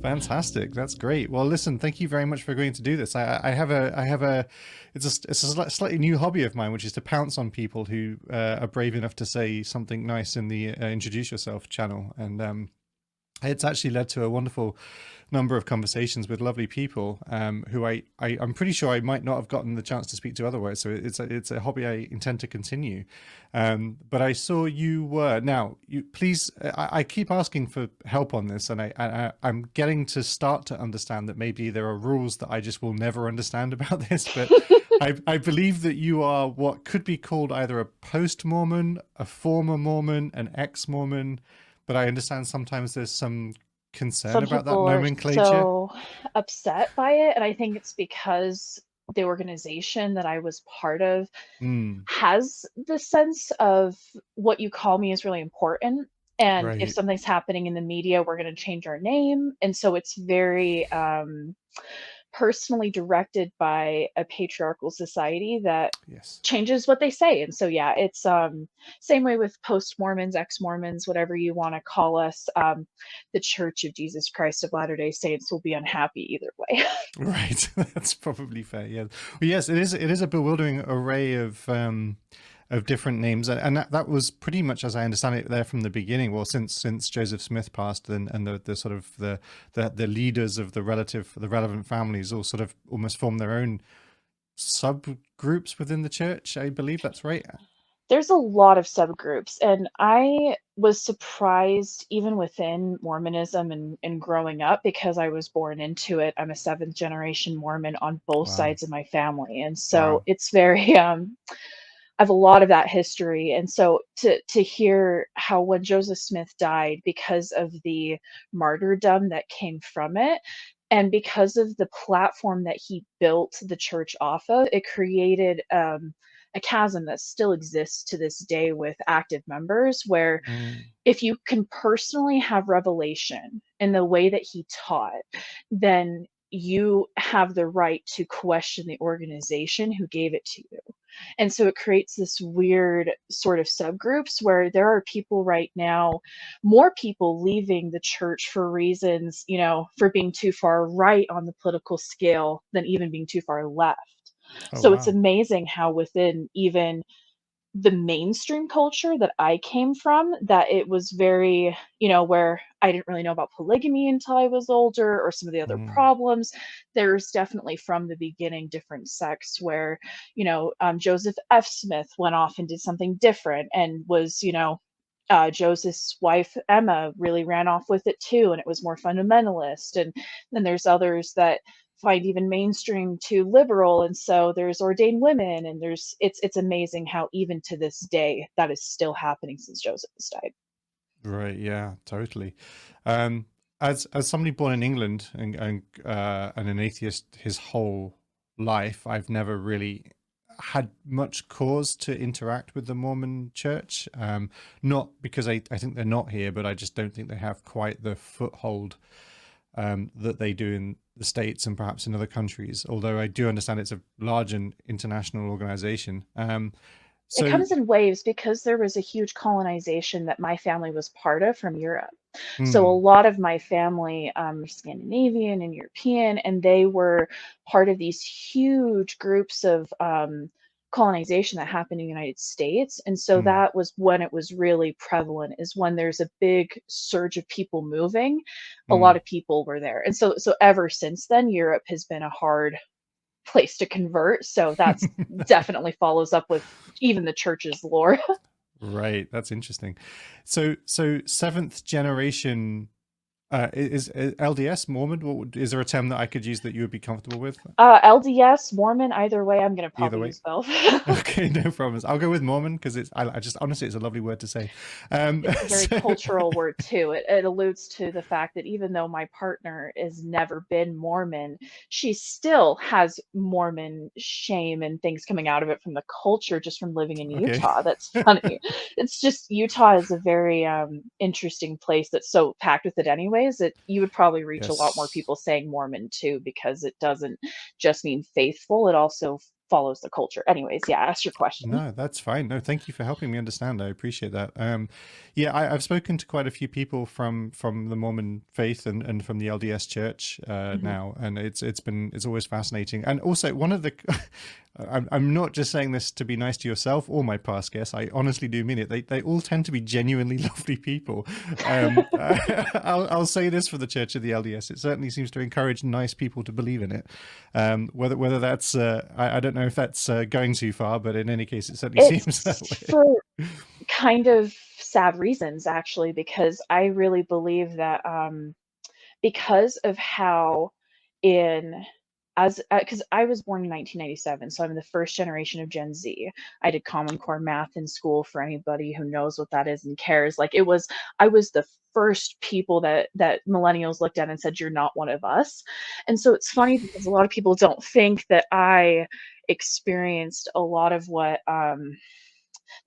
Fantastic. That's great. Well, listen, thank you very much for agreeing to do this. It's a slightly new hobby of mine, which is to pounce on people who are brave enough to say something nice in the introduce yourself channel. And it's actually led to a wonderful number of conversations with lovely people who I'm pretty sure I might not have gotten the chance to speak to otherwise. So it's a hobby I intend to continue. But I saw you were now. You please. I keep asking for help on this, and I'm getting to start to understand that maybe there are rules that I just will never understand about this. But I believe that you are what could be called either a post-Mormon, a former Mormon, an ex-Mormon. But I understand sometimes there's some concern Some about that people are nomenclature. so upset by it, and I think it's because the organization that I was part of Mm, has the sense of what you call me is really important. And if right. something's happening in the media, we're going to change our name. And so it's very personally directed by a patriarchal society that Yes. changes what they say. And so yeah, it's same way with post-Mormons, ex-Mormons, whatever you want to call us. The Church of Jesus Christ of Latter-day Saints will be unhappy either way. Right. That's probably fair. Yeah. Well, yes, it is a bewildering array of different names, and that was pretty much as I understand it there from the beginning. Well, since Joseph Smith passed, and the sort of the leaders of the relevant families all sort of almost form their own subgroups within the church. I believe that's right. There's a lot of subgroups, and I was surprised even within Mormonism and growing up because I was born into it. I'm a seventh generation Mormon on both Wow. sides of my family. And so Wow. it's very I have a lot of that history. And so to hear how when Joseph Smith died because of the martyrdom that came from it, and because of the platform that he built the church off of, it created a chasm that still exists to this day with active members, where Mm, if you can personally have revelation in the way that he taught, then you have the right to question the organization who gave it to you. And so it creates this weird sort of subgroups where there are people right now, more people leaving the church for reasons, for being too far right on the political scale than even being too far left. oh So it's wow. amazing how within even the mainstream culture that I came from, that it was very, where I didn't really know about polygamy until I was older or some of the other Mm, problems. There's definitely from the beginning different sects where, Joseph F. Smith went off and did something different and was, Joseph's wife Emma really ran off with it too, and it was more fundamentalist. And then there's others that find even mainstream too liberal, and so there's ordained women, and it's amazing how even to this day that is still happening since Joseph has died. right. Yeah. Totally. Um, as somebody born in England and an atheist his whole life, I've never really had much cause to interact with the Mormon Church. Not because I think they're not here, but I just don't think they have quite the foothold that they do in the States and perhaps in other countries. Although I do understand it's a large and international organization. It So, comes in waves because there was a huge colonization that my family was part of from Europe. So a hmm, lot of my family are Scandinavian and European, and they were part of these huge groups of colonization that happened in the United States. And so hmm, that was when it was really prevalent, is when there's a big surge of people moving, a lot hmm. of people were there. And so ever since then, Europe has been a hard place to convert. So that's definitely follows up with even the church's lore. Right, that's interesting. So seventh generation is LDS Mormon? Is there a term that I could use that you would be comfortable with? LDS, Mormon, either way, I'm going to Either probably way. use both. Okay, no problems. I'll go with Mormon because I just honestly it's a lovely word to say. It's a very So cultural word too. It alludes to the fact that even though my partner has never been Mormon, she still has Mormon shame and things coming out of it from the culture just from living in okay. Utah. That's funny. It's just Utah is a very interesting place that's so packed with it anyways, that you would probably reach a lot more Yes. people saying Mormon too, because it doesn't just mean faithful, it also follows the culture. Anyways, yeah, ask your question. No, that's fine. No, thank you for helping me understand. I appreciate that. Yeah, I've spoken to quite a few people from the Mormon faith and from the LDS Church Mhm. now, and it's always fascinating. And also, one of the I'm not just saying this to be nice to yourself or my past guests. I honestly do mean it. They all tend to be genuinely lovely people. I'll say this for the Church of the LDS. It certainly seems to encourage nice people to believe in it. Whether that's I don't know if that's going too far, but in any case, it certainly seems that It's way. for kind of sad reasons, actually, because I really believe that, because of how in as because I was born in 1997, so I'm the first generation of Gen Z. I did Common Core math in school for anybody who knows what that is and cares. Like, I was the first people that millennials looked at and said, "You're not one of us." And so it's funny because a lot of people don't think that I experienced a lot of what,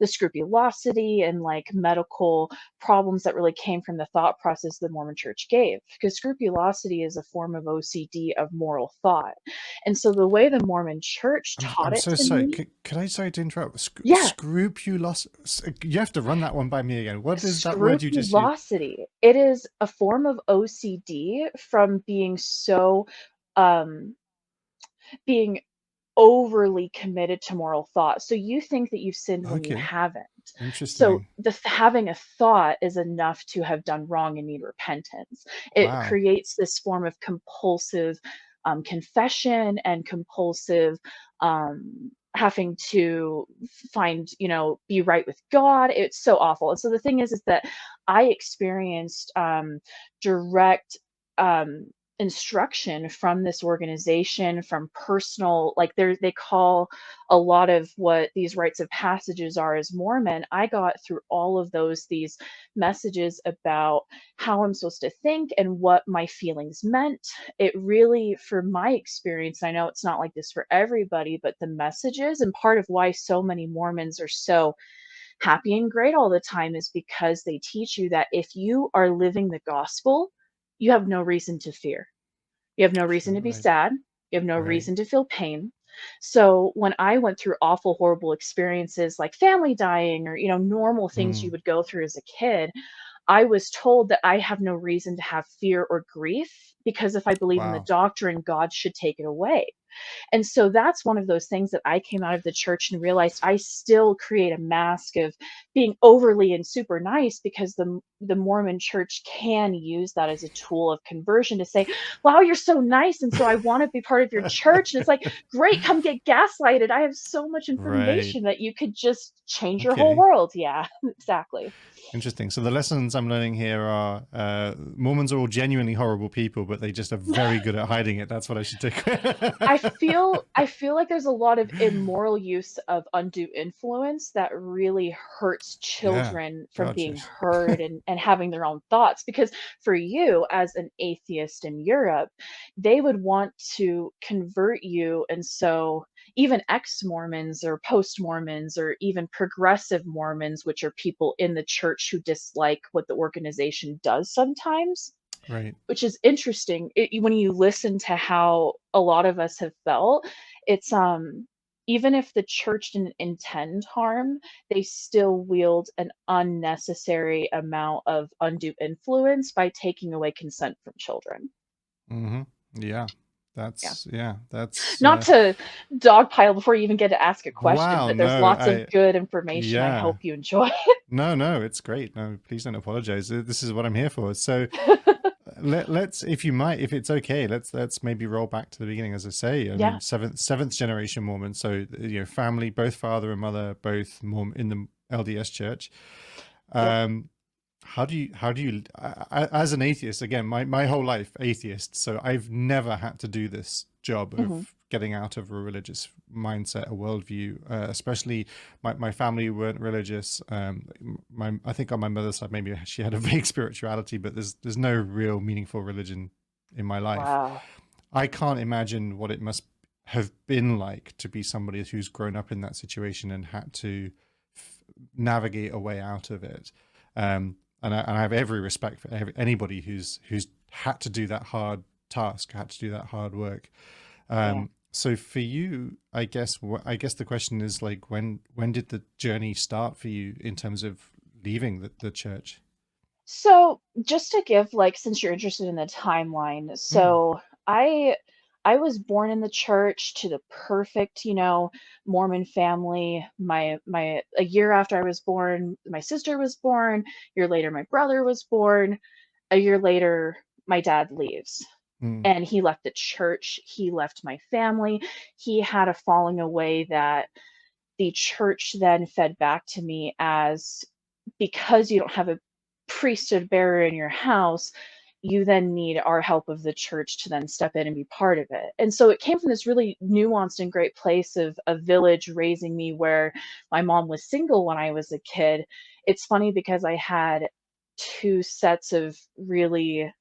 the scrupulosity and like medical problems that really came from the thought process the Mormon church gave. Because scrupulosity is a form of OCD of moral thought. And so the way the Mormon church taught I'm it so to sorry. me, Could I sorry to interrupt? yeah, Scrupulous. You have to run that one by me again. What is that word you just used? scrupulosity, it is a form of OCD from um being overly committed to moral thought. So you think that you've sinned when you Okay, haven't. So interesting. having a thought is enough to have done wrong and need repentance. It Wow. creates this form of compulsive confession and compulsive having to find, be right with God. It's so awful. And so the thing is that I experienced direct um, instruction from this organization, from personal, like they call a lot of what these rites of passages are as Mormon. I got through all of these messages about how I'm supposed to think and what my feelings meant. It really, for my experience, I know it's not like this for everybody, but the messages and part of why so many Mormons are so happy and great all the time is because they teach you that if you are living the gospel, you have no reason to fear. You have no reason to be Right. sad. You have no Right. reason to feel pain. So when I went through awful, horrible experiences like family dying or, normal things you Mm, would go through as a kid, I was told that I have no reason to have fear or grief because if I believe in the wow. doctrine, God should take it away. And so that's one of those things that I came out of the church and realized I still create a mask of being overly and super nice because the Mormon church can use that as a tool of conversion to say, "Wow, you're so nice and so I want to be part of your church." And it's like, "Great, come get gaslighted. I have so much Right. information that you could just change your whole Okay. world." Yeah, exactly. Interesting. So the lessons I'm learning here are Mormons are all genuinely horrible people, but they just are very good at hiding it. That's what I should take. I feel like there's a lot of immoral use of undue influence that really hurts Yeah. children from God, being yes. heard and having their own thoughts. Because for you, as an atheist in Europe, they would want to convert you. And so even ex-Mormons or post-Mormons or even progressive Mormons, which are people in the church who dislike what the organization does sometimes, Right. which is interesting. When you listen to how a lot of us have felt, it's even if the church didn't intend harm, they still wield an unnecessary amount of undue influence by taking away consent from children. Mm-hmm. Yeah. Yeah. That's Not to dogpile before you even get to ask a question, wow. but there's No, lots of good information I yeah. hope you enjoy. No, it's great. No, please don't apologize. This is what I'm here for. So let's, if you might, if it's okay, let's maybe roll back to the beginning. As I say, I Yeah. mean, seventh generation Mormon. So, family, both father and mother, both Mormon in the LDS church. Yep. Um, how do you as an atheist, again, my whole life atheist, so I've never had to do this job Mhm. of getting out of a religious mindset, a worldview, especially my family weren't religious. I think on my mother's side, maybe she had a vague spirituality, but there's no real meaningful religion in my life. Wow. I can't imagine what it must have been like to be somebody who's grown up in that situation and had to navigate a way out of it. And I have every respect for anybody who's had to do that hard task, had to do that hard work. Yeah. So for you, I guess the question is like when did the journey start for you in terms of leaving the church? So, just to give, like, since you're interested in the timeline, Mm, so I was born in the church to the perfect, Mormon family. My a year after I was born, my sister was born. A year later, my brother was born. A year later, my dad leaves. mm, And he left the church. He left my family. He had a falling away that the church then fed back to me as, because you don't have a priesthood bearer in your house, you then need our help of the church to then step in and be part of it. And so it came from this really nuanced and great place of a village raising me where my mom was single when I was a kid. It's funny because I had two sets of really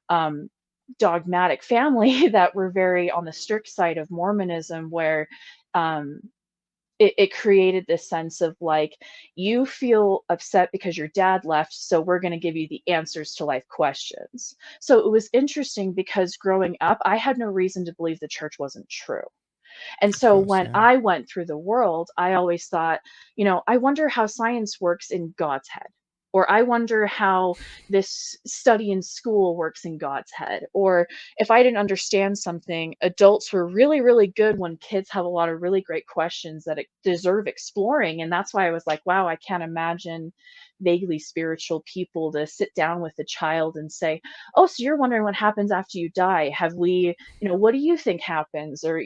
um, dogmatic family that were very on the strict side of Mormonism, where um, it created this sense of like, you feel upset because your dad left, so we're going to give you the answers to life questions. So it was interesting because growing up, I had no reason to believe the church wasn't true. And of so course, when yeah. I went through the world, I always thought, I wonder how science works in God's head. Or I wonder how this study in school works in God's head. Or if I didn't understand something, adults were really, really good when kids have a lot of really great questions that deserve exploring. And that's why I was like, wow, I can't imagine vaguely spiritual people to sit down with a child and say, oh, so you're wondering what happens after you die. Have we, what do you think happens? Or,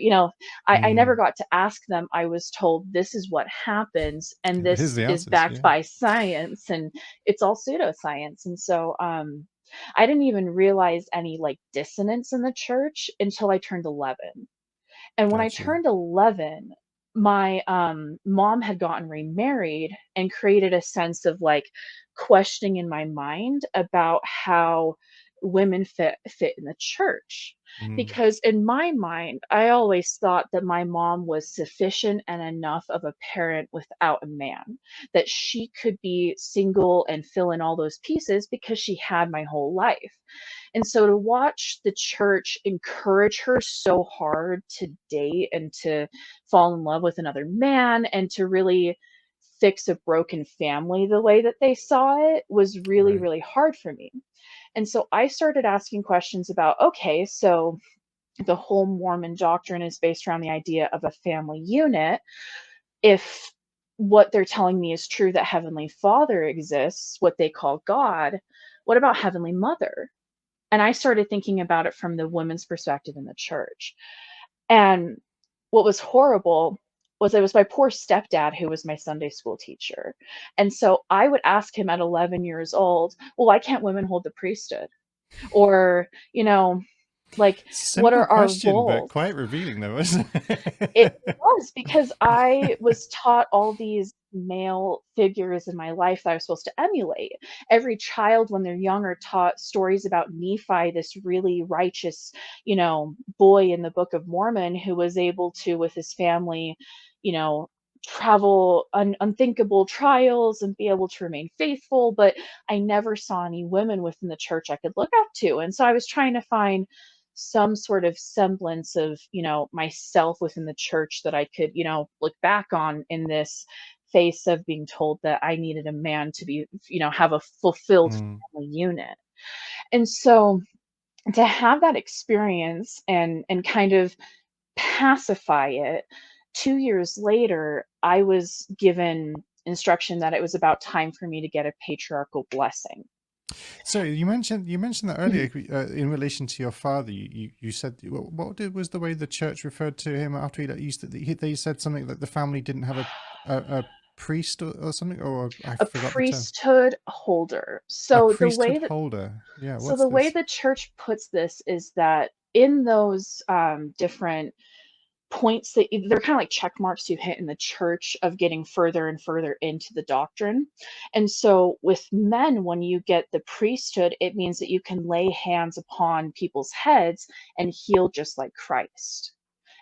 I never Mm. got to ask them. I was told this is what happens, and Here's this the is answers, backed yeah. by science, and it's all pseudoscience. And so I didn't even realize any like dissonance in the church until I turned 11. And when I Got you. turned 11, my mom had gotten remarried and created a sense of like questioning in my mind about how women fit in the church. Mm, Because in my mind, I always thought that my mom was sufficient and enough of a parent without a man, that she could be single and fill in all those pieces because she had my whole life. And so to watch the church encourage her so hard to date and to fall in love with another man and to really fix a broken family the way that they saw it was really, right. really hard for me. And so I started asking questions about, okay, so the whole Mormon doctrine is based around the idea of a family unit. If what they're telling me is true, that Heavenly Father exists, what they call God, what about Heavenly Mother? And I started thinking about it from the women's perspective in the church. And what was horrible was it was my poor stepdad who was my Sunday school teacher. And so I would ask him at 11 years old, well, why can't women hold the priesthood? Or, like, what Simple are our question, but roles? quite revealing though, isn't It it? was because I was taught all these male figures in my life that I was supposed to emulate. Every child, when they're young, are taught stories about Nephi, this really righteous, boy in the Book of Mormon who was able to, with his family, you know, travel unthinkable trials and be able to remain faithful. But I never saw any women within the church I could look up to. And so I was trying to find some sort of semblance of, myself within the church that I could, look back on in this face of being told that I needed a man to be, have a fulfilled Mm. family unit. And so to have that experience and kind of pacify it, 2 years later, I was given instruction that it was about time for me to get a patriarchal blessing. So you mentioned that Mhm. earlier in relation to your father. You said was the way the church referred to him after he used to, they said something like the family didn't have a priest or something, or I A forgot the term. priesthood holder. A So the priesthood way that holder. Yeah, So what's the way this? the church puts this is that in those different points that they're kind of like check marks you hit in the church of getting further and further into the doctrine. And so with men, when you get the priesthood, it means that you can lay hands upon people's heads and heal just like Christ.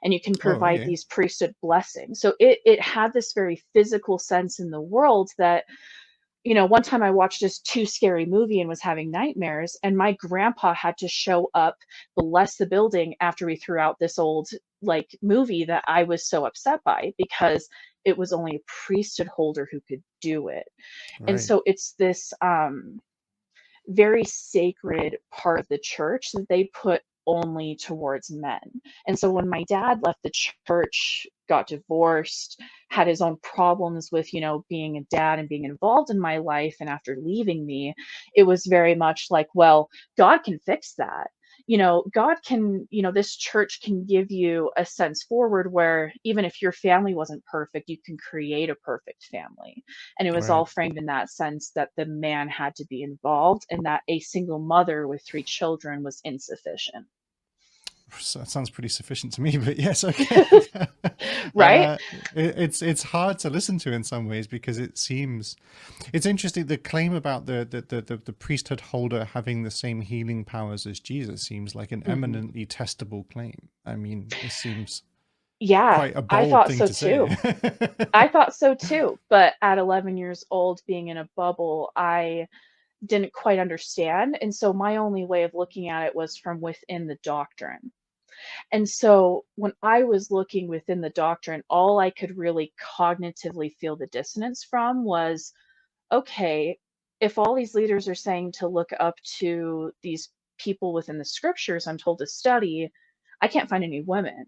And you can Oh, provide okay. these priesthood blessings. So it had this very physical sense in the world that one time I watched this too scary movie and was having nightmares, and my grandpa had to show up, bless the building after we threw out this old like movie that I was so upset by because it was only a priesthood holder who could do it. And Right. so it's this very sacred part of the church that they put only towards men. And so when my dad left the church, got divorced, had his own problems with, being a dad and being involved in my life, and after leaving me, it was very much like, well, God can fix that. God can, this church can give you a sense forward where even if your family wasn't perfect, you can create a perfect family. And it was Right. all framed in that sense that the man had to be involved and that a single mother with 3 children was insufficient. So that sounds pretty sufficient to me, but yes, okay. Right? It's hard to listen to in some ways because it's interesting. The claim about the priesthood holder having the same healing powers as Jesus seems like an Hmm. eminently testable claim. I mean, it seems Yeah, quite a I bold thought thing so to say. too. I thought so too. But at 11 years old, being in a bubble, I didn't quite understand. And so my only way of looking at it was from within the doctrine. And so when I was looking within the doctrine, all I could really cognitively feel the dissonance from was, okay, if all these leaders are saying to look up to these people within the scriptures I'm told to study, I can't find any women.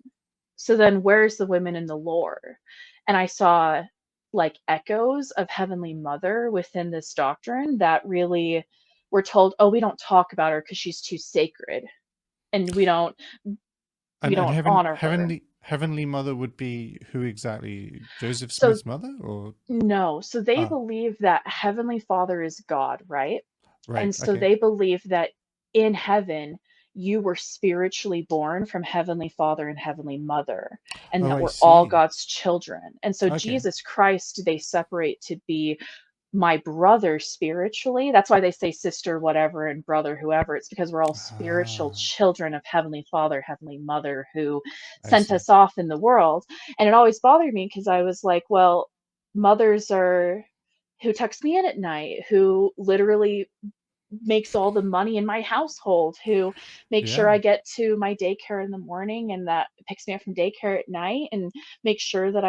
So then where's the women in the lore? And I saw like echoes of Heavenly Mother within this doctrine that really were told, oh, we don't talk about her because she's too sacred and we don't we And don't honor her. heavenly mother would be who exactly? Joseph So Smith's mother, or no, so they ah, believe that Heavenly Father is God, right? right, And so okay. they believe that in heaven, you were spiritually born from Heavenly Father and Heavenly Mother, and Oh, that I we're all see. God's children. And so Okay. Jesus Christ, they separate to be my brother spiritually. That's why they say sister, whatever, and brother, whoever. It's because we're all spiritual Ah, children of Heavenly Father, Heavenly Mother who I sent see. us off in the world. And it always bothered me because I was like, well, mothers are who tucks me in at night, who literally makes all the money in my household, who makes sure Yeah. I get to my daycare in the morning and that picks me up from daycare at night and makes sure that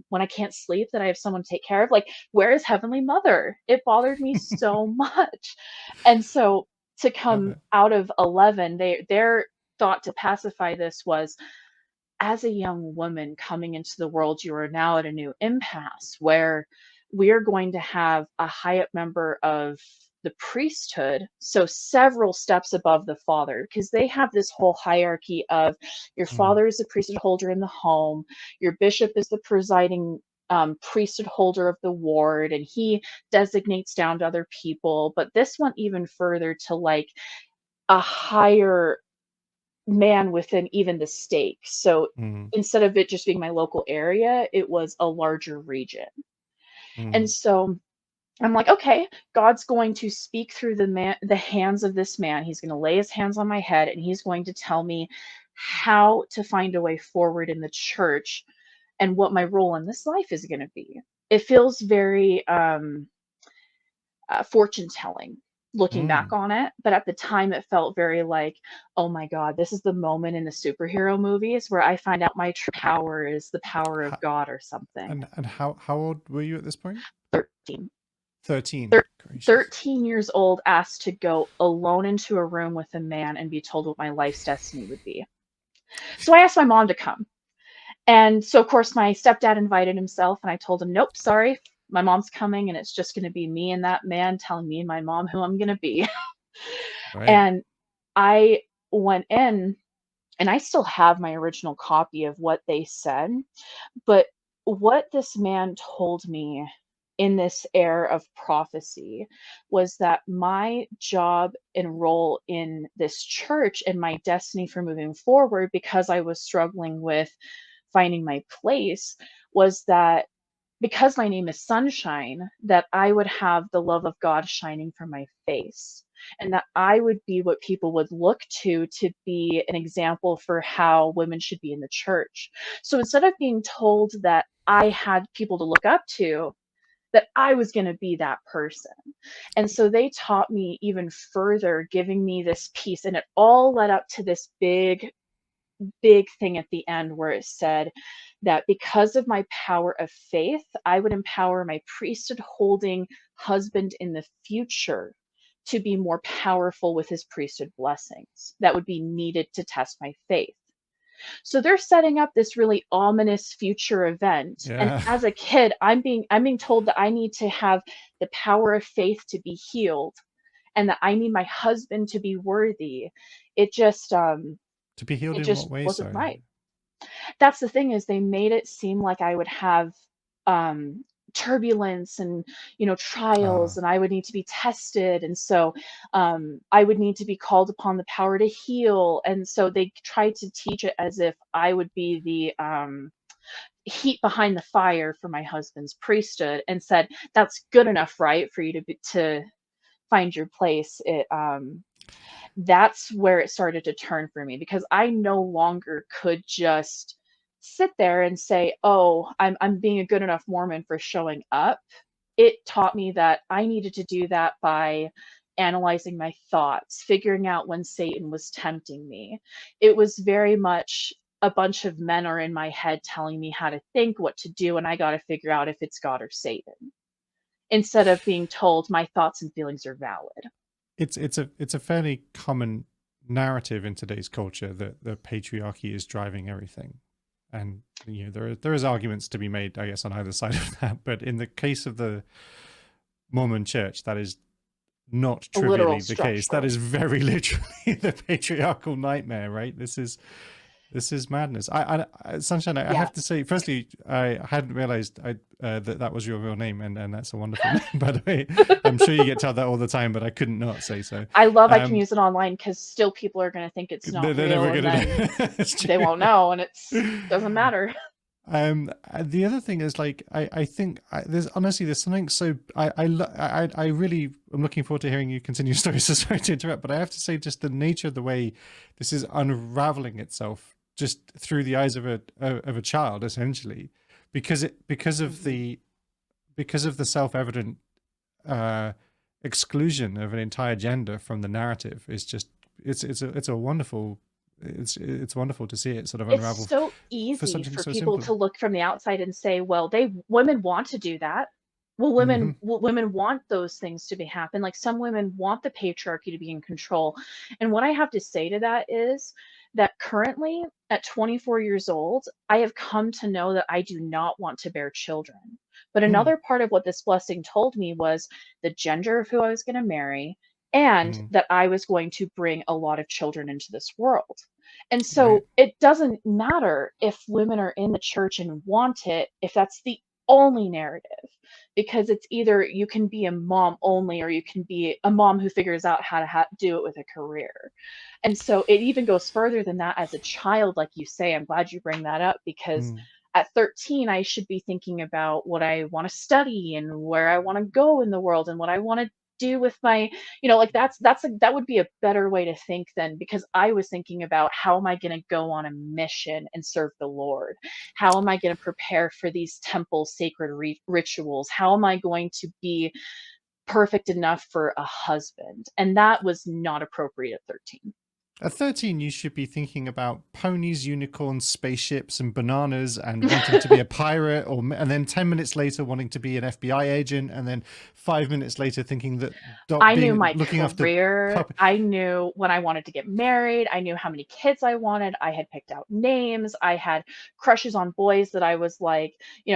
when I can't sleep, that I have someone to take care of. Like, where is Heavenly Mother? It bothered me so much. And so to Love come it. out of 11, their thought to pacify this was, as a young woman coming into the world, you are now at a new impasse where we're going to have a high up member of the priesthood, so several steps above the father, because they have this whole hierarchy of your Mm, father is the priesthood holder in the home, your bishop is the presiding priesthood holder of the ward, and he designates down to other people. But this went even further to like a higher man within even the stake. So mm, instead of it just being my local area, it was a larger region. And mm. so I'm like, okay, God's going to speak through the hands of this man. He's going to lay his hands on my head and he's going to tell me how to find a way forward in the church and what my role in this life is going to be. It feels very fortune telling looking back Mm. on it, but at the time it felt very like, oh my god, this is the moment in the superhero movies where I find out my true power is the power of How, God or something. and how old were you at this point? 13. 13. Thir- Gracious. 13 years old, asked to go alone into a room with a man and be told what my life's destiny would be. So I asked my mom to come. And so, of course, my stepdad invited himself, and I told him, nope, sorry, my mom's coming, and it's just going to be me and that man telling me and my mom who I'm going to be. Right. And I went in and I still have my original copy of what they said, but what this man told me in this air of prophecy was that my job and role in this church and my destiny for moving forward, because I was struggling with finding my place, was that because my name is Sunshine, that I would have the love of God shining from my face, and that I would be what people would look to be an example for how women should be in the church. So instead of being told that I had people to look up to, that I was going to be that person. And so they taught me even further, giving me this piece, and it all led up to this big thing at the end where it said that because of my power of faith, I would empower my priesthood holding husband in the future to be more powerful with his priesthood blessings that would be needed to test my faith. So they're setting up this really ominous future event. And Yeah. as a kid, I'm being told that I need to have the power of faith to be healed and that I need my husband to be worthy. It just To be healed it in just what way, wasn't sorry? right. That's the thing, is they made it seem like I would have um turbulence and trials, Ah, and I would need to be tested, and so I would need to be called upon the power to heal, and so they tried to teach it as if I would be the heat behind the fire for my husband's priesthood, and said that's good enough, right, for you to find your place. That's where it started to turn for me, because I no longer could just sit there and say, "Oh, I'm being a good enough Mormon for showing up." It taught me that I needed to do that by analyzing my thoughts, figuring out when Satan was tempting me. It was very much a bunch of men are in my head telling me how to think, what to do, and I got to figure out if it's God or Satan, instead of being told my thoughts and feelings are valid. it's a fairly common narrative in today's culture that the patriarchy is driving everything, and there is arguments to be made, I guess, on either side of that. But in the case of the Mormon Church, that is not A literal trivially the case. That structural. is very literally the patriarchal nightmare, right? This is madness. Sunshine, I Yeah. have to say, firstly, I hadn't realized that was your real name, and that's a wonderful name, by the way. I'm sure you get told that all the time, but I couldn't not say so. I love I can Um, use it online because still people are gonna think it's not they're never real, and going to then know. It's they true. won't know, and it's doesn't matter. The other thing is, like, I think there's something so I really am looking forward to hearing you continue your story. So sorry to interrupt, but I have to say, just the nature of the way this is unraveling itself just through the eyes of a child, essentially, Mhm. because of the self-evident uh, exclusion of an entire gender from the narrative is just it's a wonderful it's wonderful to see it sort of It's unravel so for easy something for so people simple. to look from the outside and say, "Well, they women want to do that." Well, Hmm. women want those things to be happen. Like, some women want the patriarchy to be in control. And what I have to say to that is that currently, at 24 years old, I have come to know that I do not want to bear children. But Mm, another part of what this blessing told me was the gender of who I was going to marry, and mm, that I was going to bring a lot of children into this world. And right. so it doesn't matter if women are in the church and want it, if that's the only narrative, because it's either you can be a mom only, or you can be a mom who figures out how to do it with a career. And so it even goes further than that as a child, like you say. I'm glad you bring that up, because Mm. at 13, I should be thinking about what I want to study and where I want to go in the world and what I want to do with my, like, that would be a better way to think then, because I was thinking about how am I going to go on a mission and serve the Lord? How am I going to prepare for these temple sacred rituals? How am I going to be perfect enough for a husband? And that was not appropriate at 13. At 13, you should be thinking about ponies, unicorns, spaceships, and bananas, and wanting to be a pirate, and then 10 minutes later wanting to be an FBI agent, and then 5 minutes later thinking that I knew being my looking after career. pup. I knew when I wanted to get married. I knew how many kids I wanted. I had picked out names. I had crushes on boys that I was like,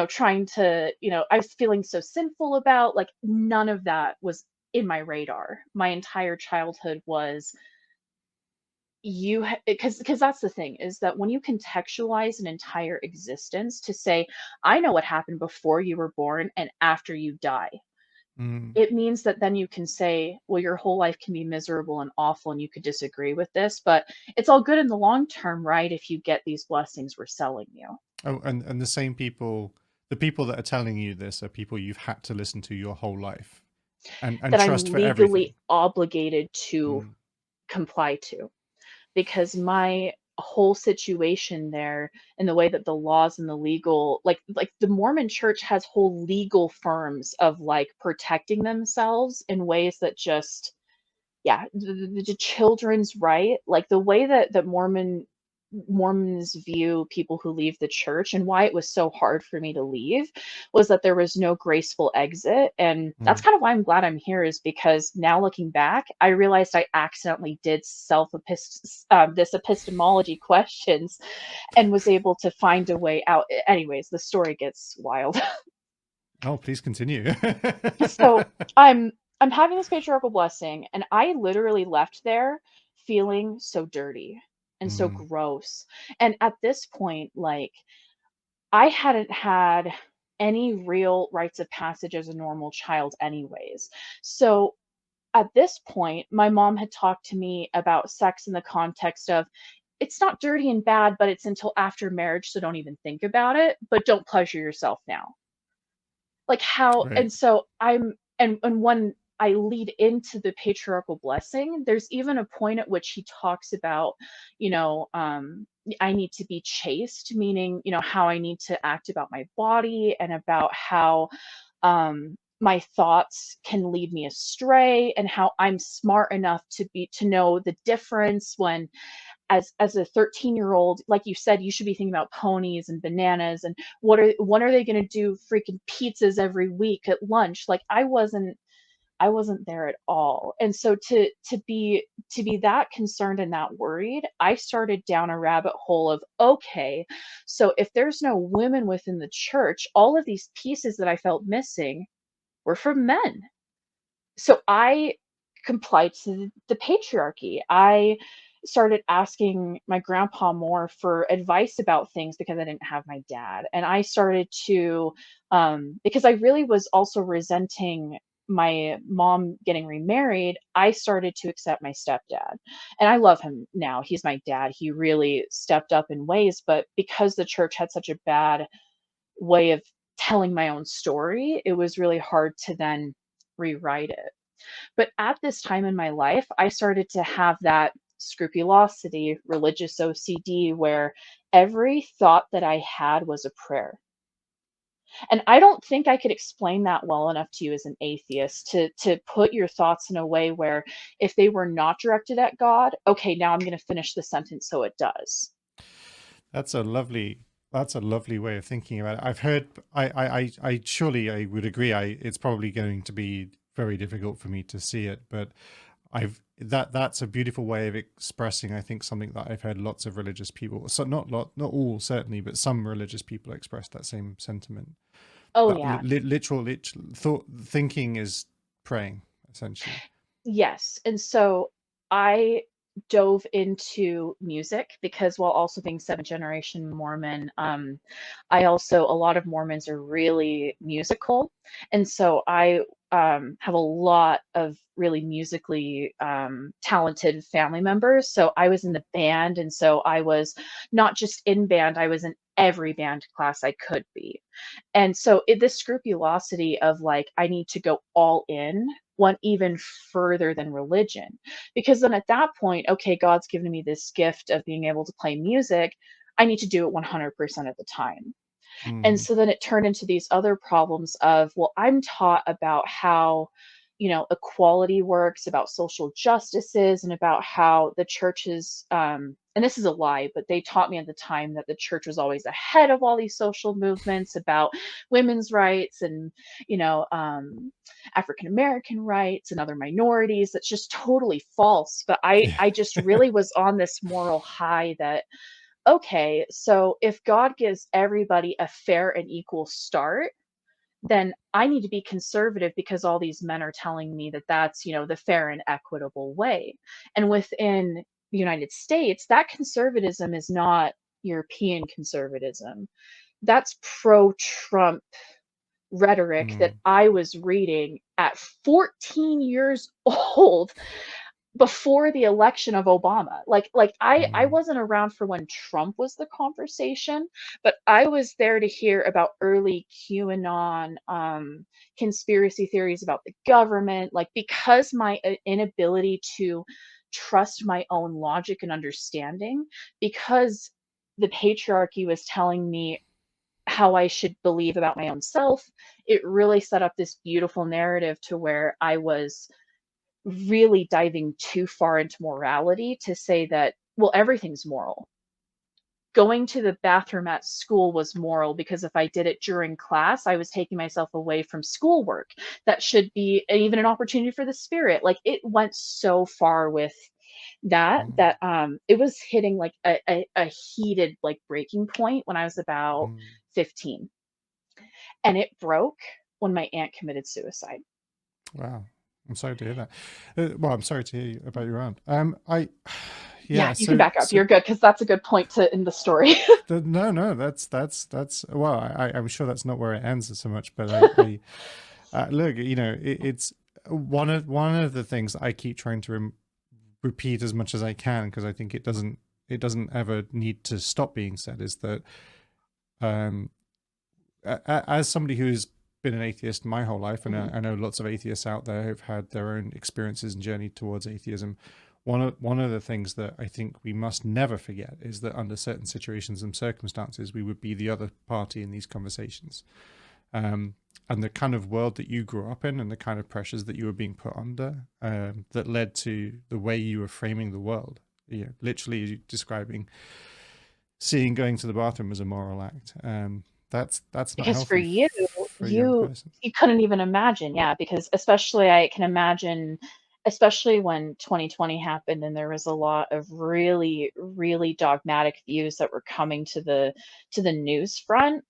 trying to, I was feeling so sinful about. Like, none of that was in my radar. My entire childhood was because that's the thing, is that when you contextualize an entire existence to say, I know what happened before you were born and after you die, Mm. it means that then you can say, well, your whole life can be miserable and awful and you could disagree with this, but it's all good in the long term, right? If you get these blessings we're selling you, Oh, and the people that are telling you this are people you've had to listen to your whole life and that I'm trust for everything. legally obligated to Mm. comply to. Because my whole situation there, and the way that the laws and the legal, like the Mormon church has whole legal firms of like protecting themselves in ways that just, yeah, the children's right, like the way that Mormons view people who leave the church, and why it was so hard for me to leave, was that there was no graceful exit. And that's Mm. kind of why I'm glad I'm here, is because now looking back, I realized I accidentally did this epistemology questions and was able to find a way out. Anyways, the story gets wild. Oh, please continue. So I'm having this patriarchal blessing, and I literally left there feeling so dirty and so Mm. gross. And at this point, like, I hadn't had any real rites of passage as a normal child anyways. So at this point, my mom had talked to me about sex in the context of, it's not dirty and bad, but it's until after marriage, so don't even think about it, but don't pleasure yourself now. Like how, Right. and so and when I lead into the patriarchal blessing, there's even a point at which he talks about, you know, I need to be chaste, meaning, how I need to act about my body, and about how my thoughts can lead me astray, and how I'm smart enough to know the difference when, as a 13-year-old, like you said, you should be thinking about ponies and bananas, and when are they going to do freaking pizzas every week at lunch? Like I wasn't there at all. And so to be that concerned and that worried, I started down a rabbit hole of, okay, so if there's no women within the church, all of these pieces that I felt missing were from men. So I complied to the patriarchy. I started asking my grandpa more for advice about things because I didn't have my dad. And I started to, because I really was also resenting my mom getting remarried, I started to accept my stepdad. And I love him now. He's my dad. He really stepped up in ways, but because the church had such a bad way of telling my own story, it was really hard to then rewrite it. But at this time in my life, I started to have that scrupulosity, religious OCD, where every thought that I had was a prayer. And I don't think I could explain that well enough to you as an atheist, to put your thoughts in a way where if they were not directed at God, okay, now I'm going to finish the sentence so it does. That's a lovely that's a lovely way of thinking about it. I've heard I surely I would agree it's probably going to be very difficult for me to see it, but that's a beautiful way of expressing, I think, something that I've heard lots of religious people, so not all certainly, but some religious people express that same sentiment. Oh That yeah. literal thought thinking is praying, essentially. Yes, and so I dove into music because while also being seventh generation Mormon, I also, a lot of Mormons are really musical, and so I have a lot of really musically talented family members. So I was in the band, and so I was not just in band, I was in every band class I could be. And so this scrupulosity of like, I need to go all in went even further than religion. Because then at that point, okay, God's given me this gift of being able to play music. I need to do it 100% of the time. And Mm. so then it turned into these other problems of, well, I'm taught about how, equality works, about social justices, and about how the church is, and this is a lie, but they taught me at the time that the church was always ahead of all these social movements about women's rights and, African American rights and other minorities. That's just totally false. But I just really was on this moral high that, okay, so if God gives everybody a fair and equal start, then I need to be conservative because all these men are telling me that that's, the fair and equitable way. And within the United States, that conservatism is not European conservatism. That's pro Trump rhetoric that Mm. I was reading at 14 years old before the election of Obama. Like I Mm. wasn't around for when Trump was the conversation, but I was there to hear about early QAnon, conspiracy theories about the government. Like because my inability to trust my own logic and understanding because the patriarchy was telling me how I should believe about my own self. It really set up this beautiful narrative to where I was really diving too far into morality to say that, well, everything's moral. Going to the bathroom at school was moral because if I did it during class, I was taking myself away from schoolwork. That should be even an opportunity for the spirit. Like it went so far with that Mm, that it was hitting like a heated like breaking point when I was about mm. 15. And it broke when my aunt committed suicide. Wow. I'm sorry to hear that. Well, I'm sorry to hear about your aunt. Yeah, Yeah. you can back up. So You're good because that's a good point to end the story. no, that's well, I'm sure that's not where it ends so much, but look, it's one of the things that I keep trying to repeat as much as I can because I think it doesn't ever need to stop being said is that um as somebody who's been an atheist my whole life, and Mhm. I know lots of atheists out there who've had their own experiences and journey towards atheism. One of the things that I think we must never forget is that under certain situations and circumstances, we would be the other party in these conversations. Um, and the kind of world that you grew up in and the kind of pressures that you were being put under that led to the way you were framing the world. Literally describing seeing going to the bathroom as a moral act. That's not Because for healthy you, for a young you person. you couldn't even imagine, yeah, because especially I can imagine, especially when 2020 happened and there was a lot of really, really dogmatic views that were coming to the news front.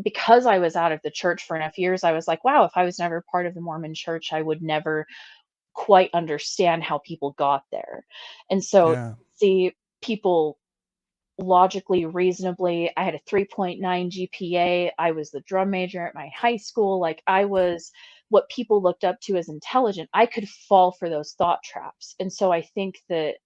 Because I was out of the church for enough years, I was like, wow, if I was never part of the Mormon church, I would never quite understand how people got there. And so Yeah. see people logically, reasonably. I had a 3.9 GPA. I was the drum major at my high school. Like I was what people looked up to as intelligent. I could fall for those thought traps. And so I think that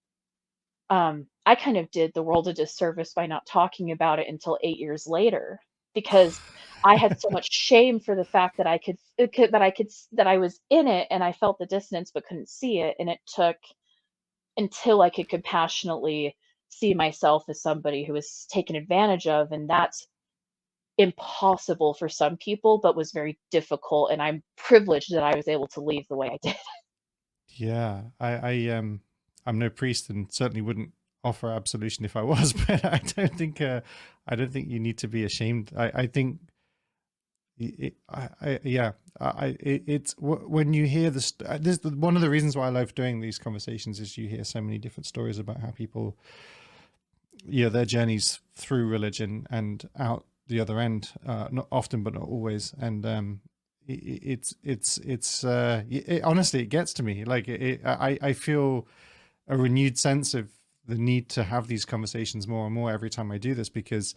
I kind of did the world a disservice by not talking about it until 8 years later because I had so much shame for the fact that that I was in it and I felt the dissonance but couldn't see it. And it took until I could compassionately see myself as somebody who was taken advantage of, and that's impossible for some people, but was very difficult, and I'm privileged that I was able to leave the way I did. Yeah, I'm no priest and certainly wouldn't offer absolution if I was, but I don't think you need to be ashamed. I think yeah, when you hear this, one of the reasons why I love doing these conversations is you hear so many different stories about how people, their journeys through religion and out the other end, not often but not always, and honestly it gets to me. Like I feel a renewed sense of the need to have these conversations more and more every time I do this, because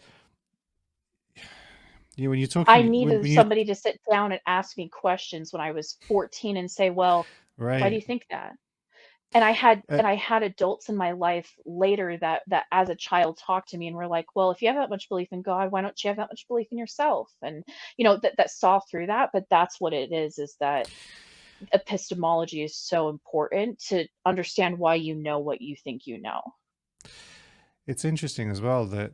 when you're I talking needed when you somebody to sit down and ask me questions when I was 14 and say, "Well, why do right you think that?" And I had uh, and I had adults in my life later that as a child talked to me and were like, "Well, if you have that much belief in God, why don't you have that much belief in yourself?" And, that saw through that, but that's what it is that epistemology is so important to understand why you know what you think you know. it's interesting as well that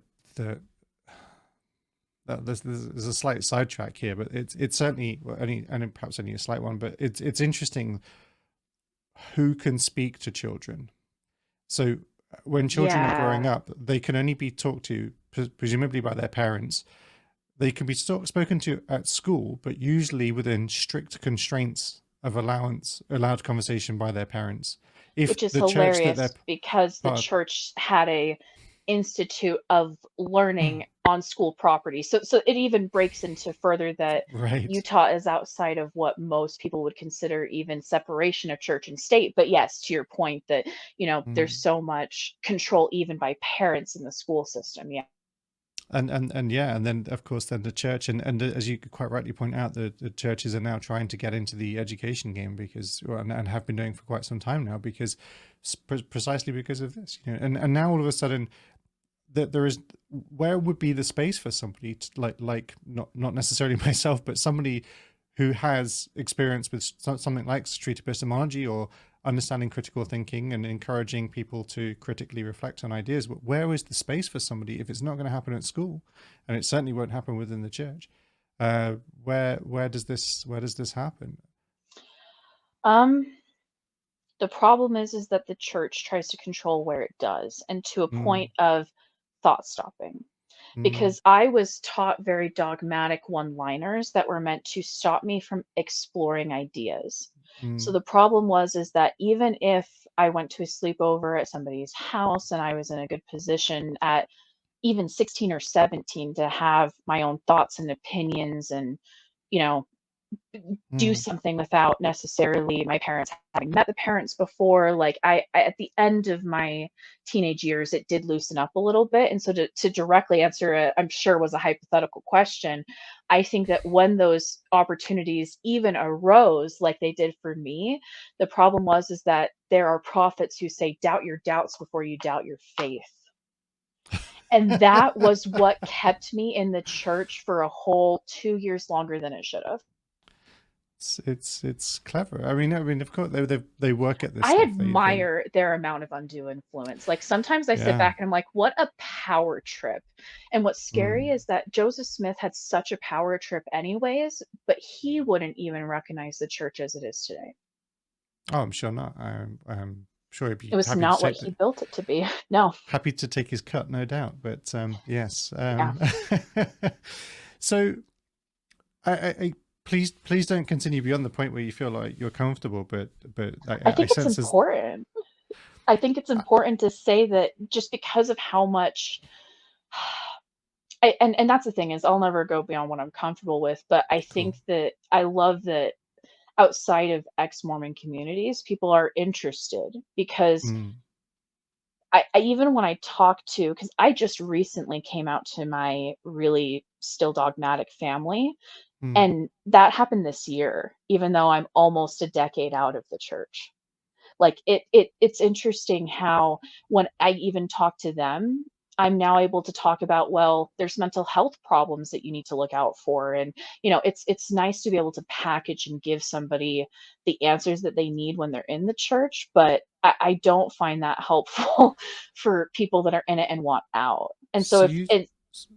there's a slight sidetrack here, but it's certainly, well, only, and perhaps only a slight one, but it's interesting who can speak to children. So when children are growing Yeah, up, they can only be talked to presumably by their parents. They can be spoken to at school, but usually within strict constraints of allowed conversation by their parents. If which is the church that they're hilarious because the part, church had a institute of learning on school property. So it even breaks into further that right? Utah is outside of what most people would consider even separation of church and state. But yes, to your point that, there's Mm. so much control even by parents in the school system. Yeah. And yeah, and then of course then the church, and as you quite rightly point out, the churches are now trying to get into the education game because, well, and have been doing for quite some time now, because precisely because of this, and now all of a sudden that there is, where would be the space for somebody to, like not necessarily myself, but somebody who has experience with something like street epistemology, or understanding critical thinking and encouraging people to critically reflect on ideas. But where is the space for somebody if it's not going to happen at school, and it certainly won't happen within the church? Where does this happen? Um, the problem is that the church tries to control where it does, and to a Mm, point of thought stopping. mm, Because I was taught very dogmatic one-liners that were meant to stop me from exploring ideas. So mm, the problem was is that even if I went to a sleepover at somebody's house and I was in a good position at even 16 or 17 to have my own thoughts and opinions and, you know, do mm. something without necessarily my parents having met the parents before. Like I at the end of my teenage years, it did loosen up a little bit. And so to directly answer it, I'm sure was a hypothetical question. I think that when those opportunities even arose, like they did for me, the problem was is that there are prophets who say, doubt your doubts before you doubt your faith. And that was what kept me in the church for a whole 2 years longer than it should have. It's clever. I mean, of course they work at this I stuff. They admire their amount of undue influence. Like, sometimes I sit yeah. back and I'm like, "What a power trip." And what's scary Mm. is that Joseph Smith had such a power trip anyways, but he wouldn't even recognize the church as it is today. Oh, I'm sure not. I'm sure he'd It be was not what he built it to be. No. happy to take his cut, no doubt. But yes. Yeah. So I please don't continue beyond the point where you feel like you're comfortable. But I I think it's sense there's important. I think it's uh, important to say that just because of how much and that's the thing is I'll never go beyond what I'm comfortable with, but I cool. think that I love that outside of ex-Mormon communities, people are interested because Mm, I even when I talk to, because I just recently came out to my really still dogmatic family, mm, and that happened this year, even though I'm almost a decade out of the church. Like, it's interesting how when I even talk to them, I'm now able to talk about, well, there's mental health problems that you need to look out for, and, it's nice to be able to package and give somebody the answers that they need when they're in the church, but I don't find that helpful for people that are in it and want out. And so so you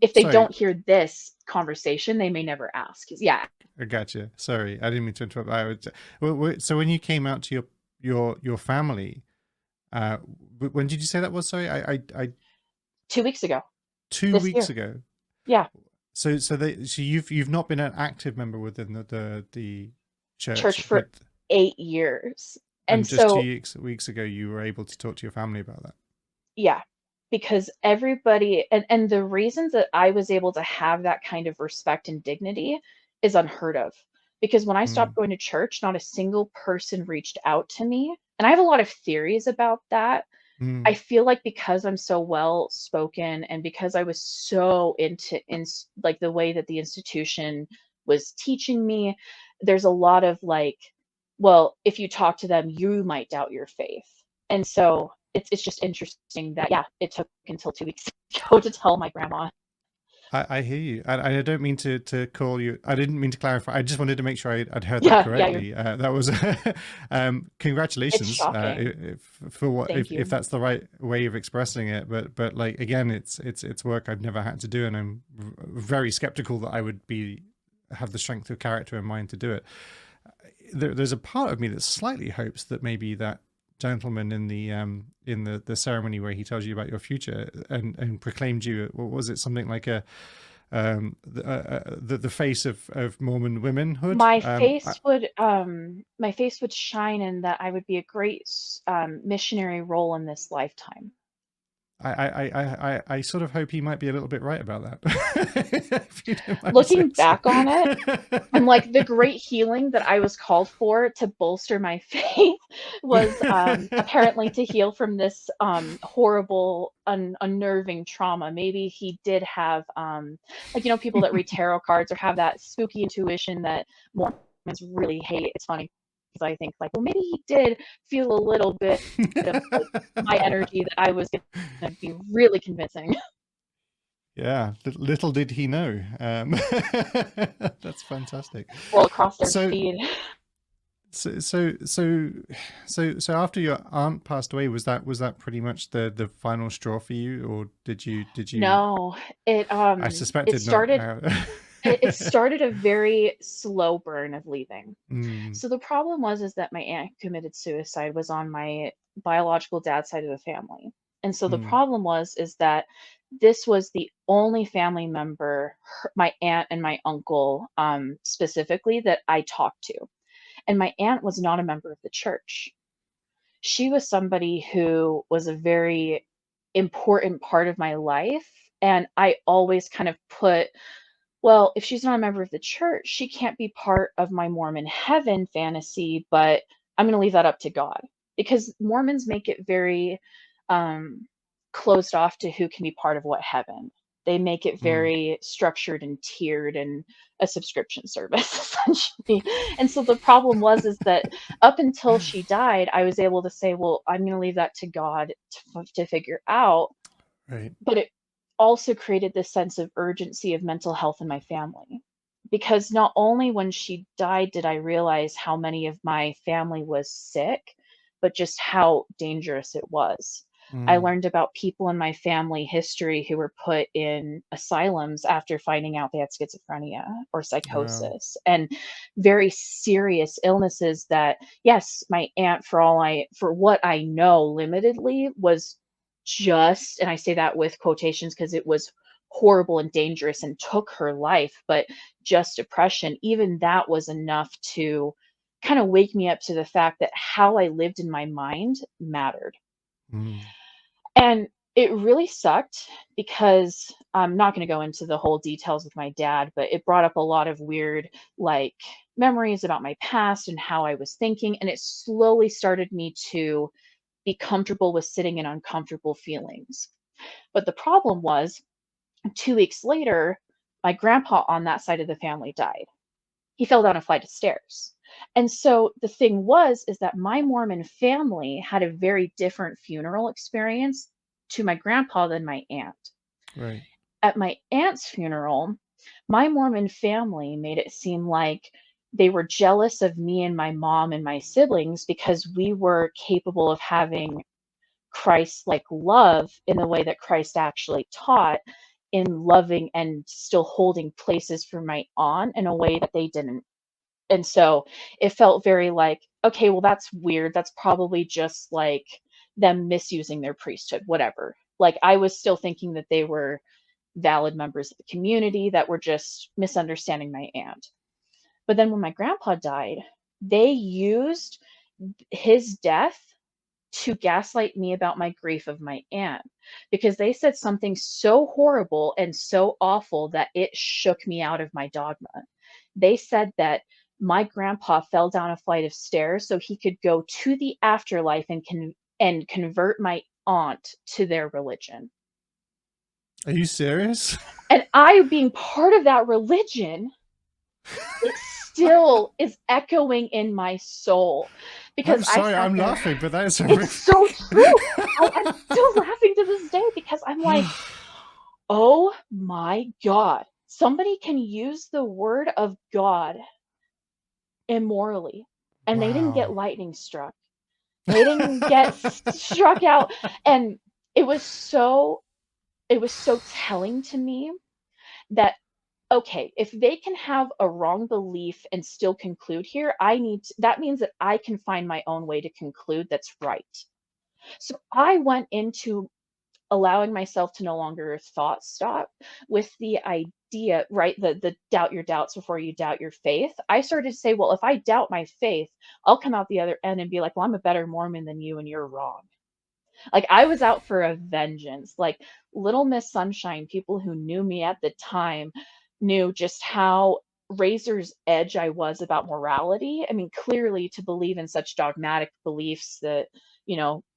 if they sorry, don't hear this conversation, they may never ask. Yeah, I gotcha. Sorry, I didn't mean to interrupt. So when you came out to your family, uh, when did you say that was? Sorry, I 2 weeks ago, two this weeks year. ago. Yeah, So you've not been an active member within the church, church for but 8 years. And and just two so, weeks ago you were able to talk to your family about that. yeah, because everybody and the reasons that I was able to have that kind of respect and dignity is unheard of. Because when I stopped Mm, going to church, not a single person reached out to me, and I have a lot of theories about that. I mm, feel like because I'm so well spoken and because I was so into like the way that the institution was teaching me, there's a lot of like, well, if you talk to them, you might doubt your faith. And so it's just interesting that yeah, it took until 2 weeks ago to tell my grandma. I hear you. I don't mean to call you. I didn't mean to clarify. I just wanted to make sure I'd heard that Yeah, yeah, you're correctly. That was it's congratulations shocking. for what Thank if you. that's the right way of expressing it. But like again, it's work I've never had to do, and I'm very skeptical that I would be have the strength of character and mind to do it. There's a part of me that slightly hopes that maybe that gentleman in the ceremony where he tells you about your future and proclaimed you, what was it, something like a the face of Mormon womanhood. My face would shine in that I would be a great missionary role in this lifetime. I sort of hope he might be a little bit right about that. If you don't mind me Looking saying so. back on it, I'm like, the great healing that I was called for to bolster my faith was, apparently to heal from this, horrible, unnerving trauma. Maybe he did have, like, people that read tarot cards or have that spooky intuition that Mormons really hate. It's funny because I think, like, well, maybe he did feel a little bit of, like, my energy that I was gonna be really convincing. Yeah, little did he know. That's fantastic. Roll across their So feed. So after your aunt passed away, was that pretty much the final straw for you, or did you? No, it I it suspected not. started it started a very slow burn of leaving. Mm, So the problem was is that my aunt who committed suicide was on my biological dad's side of the family. And so the mm, problem was is that this was the only family member, my aunt and my uncle specifically, that I talked to. And my aunt was not a member of the church. She was somebody who was a very important part of my life. And I always kind of put, well, if she's not a member of the church, she can't be part of my Mormon heaven fantasy, but I'm going to leave that up to God because Mormons make it very um, closed off to who can be part of what heaven. They make it mm. very structured and tiered and a subscription service essentially. And so the problem was is that up until she died, I was able to say, well, I'm going to leave that to God to figure out, Right. but it also created this sense of urgency of mental health in my family. Because not only when she died did I realize how many of my family was sick, but just how dangerous it was. I Mm, learned about people in my family history who were put in asylums after finding out they had schizophrenia or wow. psychosis and very serious illnesses that, yes, my aunt, for what I know limitedly, was just, and I say that with quotations because it was horrible and dangerous and took her life, but just depression, even that was enough to kind of wake me up to the fact that how I lived in my mind mattered. Mm, And it really sucked because I'm not going to go into the whole details with my dad, but it brought up a lot of weird, like, memories about my past and how I was thinking. And it slowly started me to be comfortable with sitting in uncomfortable feelings. But the problem was, 2 weeks later, my grandpa on that side of the family died. He fell down a flight of stairs. And so the thing was is that my Mormon family had a very different funeral experience to my grandpa than my aunt. right. At my aunt's funeral, my Mormon family made it seem like they were jealous of me and my mom and my siblings because we were capable of having Christ like love in the way that Christ actually taught, in loving and still holding places for my aunt in a way that they didn't. And so it felt very like, okay, well, that's weird. That's probably just like them misusing their priesthood, whatever. Like I was still thinking that they were valid members of the community that were just misunderstanding my aunt. But then when my grandpa died, they used his death to gaslight me about my grief of my aunt because they said something so horrible and so awful that it shook me out of my dogma. They said that my grandpa fell down a flight of stairs so he could go to the afterlife and convert my aunt to their religion. Are you serious? And I being part of that religion, it still is echoing in my soul because I'm I sorry, sat I'm there. laughing, but that is It's horrific. so true. I'm still laughing to this day because I'm like, oh my God, somebody can use the word of God immorally, and they didn't get Wow. lightning struck. They didn't get struck out. And it was so, it was so telling to me that, okay, if they can have a wrong belief and still conclude here, that means that I can find my own way to conclude that's right. So I went into allowing myself to no longer thought stop with the idea, right? The doubt your doubts before you doubt your faith. I started to say, well, if I doubt my faith, I'll come out the other end and be like, well, I'm a better Mormon than you and you're wrong. Like I was out for a vengeance. Like Little Miss Sunshine, people who knew me at the time knew just how razor's edge I was about morality. I mean, clearly to believe in such dogmatic beliefs that,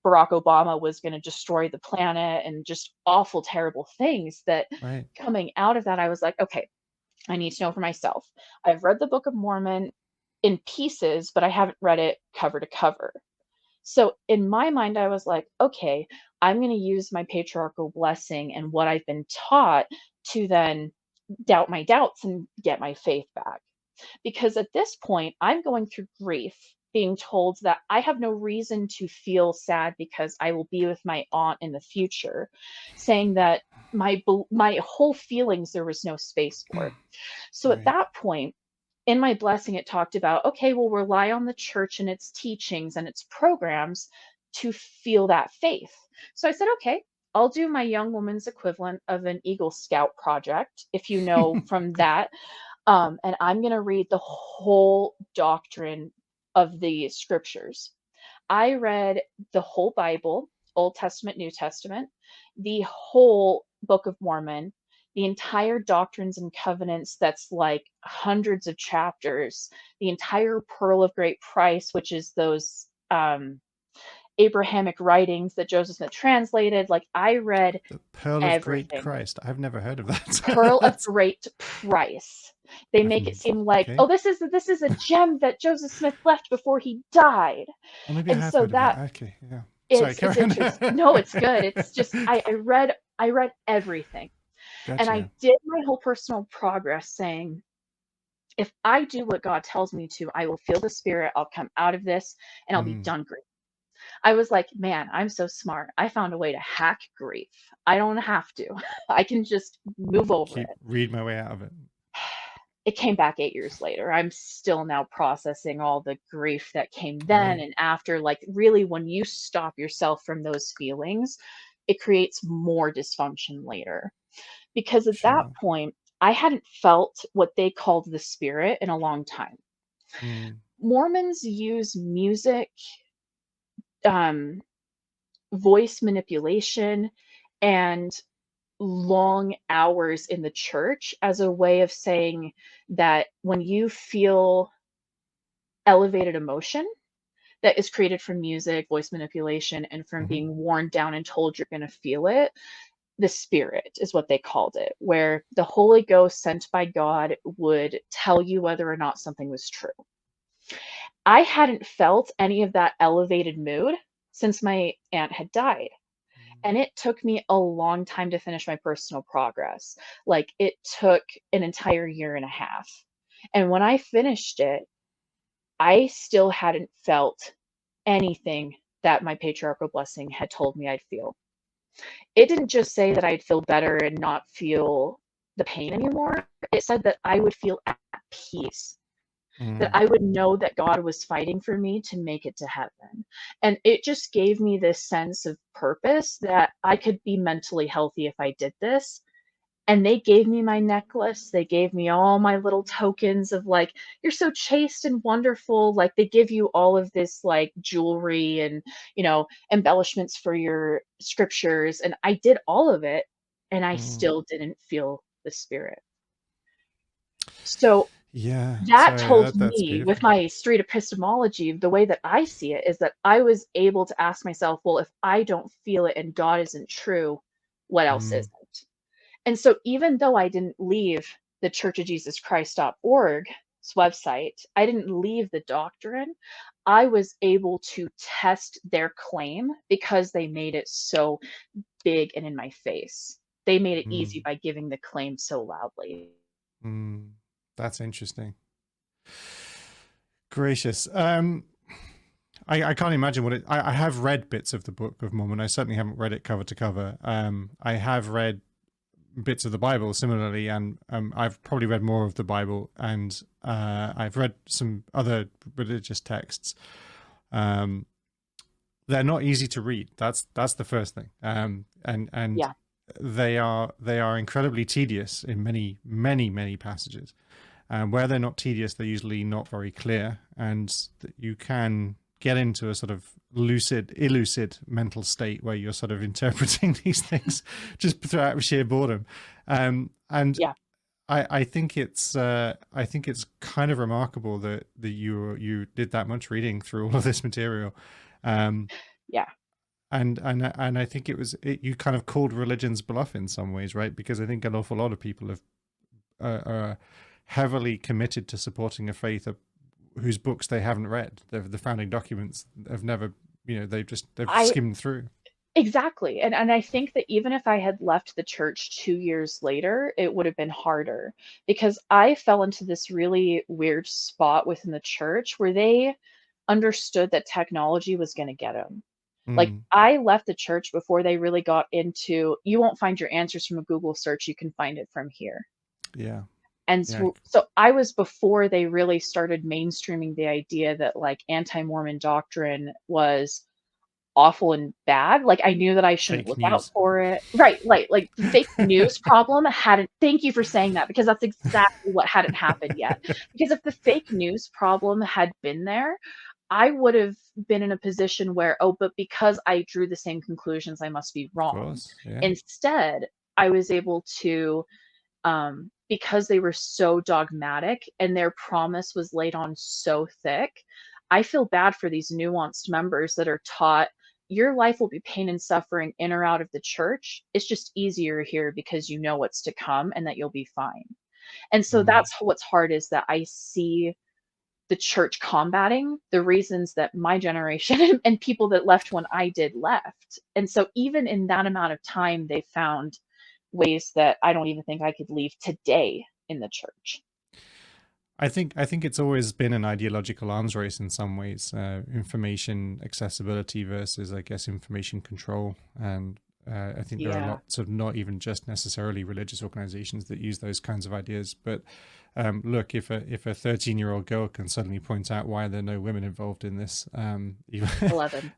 Barack Obama was going to destroy the planet and just awful, terrible things that Right. coming out of that, I was like, okay, I need to know for myself. I've read the Book of Mormon in pieces, but I haven't read it cover to cover. So in my mind, I was like, okay, I'm going to use my patriarchal blessing and what I've been taught to then doubt my doubts and get my faith back. Because at this point, I'm going through grief. being told that I have no reason to feel sad because I will be with my aunt in the future, saying that my whole feelings there was no space for. So at Right. that point, in my blessing, it talked about, okay, we'll rely on the church and its teachings and its programs to feel that faith. So I said, okay, I'll do my young woman's equivalent of an Eagle Scout project, if you know from that. And I'm going to read the whole doctrine of the scriptures. I read the whole Bible, Old Testament, New Testament, the whole Book of Mormon, the entire Doctrines and Covenants, that's like hundreds of chapters, the entire Pearl of Great Price, which is those Abrahamic writings that Joseph Smith translated. Like, I read The Pearl of Great everything. Christ. I've never heard of that. Pearl of Great Price. They make it seem like, Okay. oh, this is a gem that Joseph Smith left before he died. Or maybe I And have so heard of that. that Okay, yeah. Sorry, it's carry interesting. on. No, it's good. It's just I read everything. And I Gotcha. did my whole personal progress saying, if I do what God tells me to, I will feel the spirit. I'll come out of this and I'll be Mm. done grief. I was like, man, I'm so smart. I found a way to hack grief. I don't have to. I can just move over it. Read my way out of it. It came back 8 years later. I'm still now processing all the grief that came then Right. and after. Like, really, when you stop yourself from those feelings, it creates more dysfunction later. Because at that Sure. point, I hadn't felt what they called the spirit in a long time. Mm. Mormons use music, um, voice manipulation, and long hours in the church as a way of saying that when you feel elevated emotion that is created from music, voice manipulation, and from Hmm. being worn down and told you're going to feel it, the spirit is what they called it, where the Holy Ghost sent by God would tell you whether or not something was true. I hadn't felt any of that elevated mood since my aunt had died. And it took me a long time to finish my personal progress. Like, it took an entire year and a half. And when I finished it, I still hadn't felt anything that my patriarchal blessing had told me I'd feel. It didn't just say that I'd feel better and not feel the pain anymore. It said that I would feel at peace, that Mm. I would know that God was fighting for me to make it to heaven. And it just gave me this sense of purpose that I could be mentally healthy if I did this. And they gave me my necklace. They gave me all my little tokens of like, you're so chaste and wonderful. Like, they give you all of this like jewelry and, embellishments for your scriptures. And I did all of it and I Mm. still didn't feel the spirit. So Yeah. that Sorry, told that's me, with beautiful. my street epistemology, the way that I see it is that I was able to ask myself, well, if I don't feel it and God isn't true, what else Mm. isn't? And so even though I didn't leave the churchofjesuschrist.org's website, I didn't leave the doctrine, I was able to test their claim because they made it so big and in my face. They made it easy Mm. by giving the claim so loudly. Mm. That's interesting. Gracious. I can't imagine what it. I have read bits of the Book of Mormon. I certainly haven't read it cover to cover. I have read bits of the Bible similarly, and I've probably read more of the Bible, and I've read some other religious texts. Um, they're not easy to read. That's the first thing. And Yeah. they are incredibly tedious in many passages. And where they're not tedious, they're usually not very clear, and you can get into a sort of illucid mental state where you're sort of interpreting these things just throughout sheer boredom. And Yeah. I think it's kind of remarkable that you did that much reading through all of this material. Um, Yeah. and I think you kind of called religion's bluff in some ways, right? Because I think an awful lot of people have are heavily committed to supporting a faith whose books they haven't read. The founding documents have never, they've I skimmed through. Exactly. And I think that even if I had left the church 2 years later, it would have been harder because I fell into this really weird spot within the church where they understood that technology was going to get them. Like, Mm, I left the church before they really got into, you won't find your answers from a Google search, you can find it from here. yeah. And Yeah. so I was before they really started mainstreaming the idea that like anti-Mormon doctrine was awful and bad. Like, I knew that I shouldn't Fake look out news. for it. Right, like the fake news problem hadn't, thank you for saying that, because that's exactly what hadn't happened yet. Because if the fake news problem had been there, I would have been in a position where, oh, but because I drew the same conclusions, I must be Of wrong. course. Yeah. Instead, I was able to, because they were so dogmatic and their promise was laid on so thick, I feel bad for these nuanced members that are taught your life will be pain and suffering in or out of the church. It's just easier here because you know what's to come and that you'll be fine. And so Mm. that's what's hard, is that I see the church combating the reasons that my generation and people that left when I did left. And so even in that amount of time, they found ways that I don't even think I could leave today in the church. I think it's always been an ideological arms race in some ways. Information accessibility versus, I guess, information control. And I think there are Yeah. lots of not even just necessarily religious organizations that use those kinds of ideas. But look, if a 13-year-old girl can suddenly point out why there are no women involved in this, 11.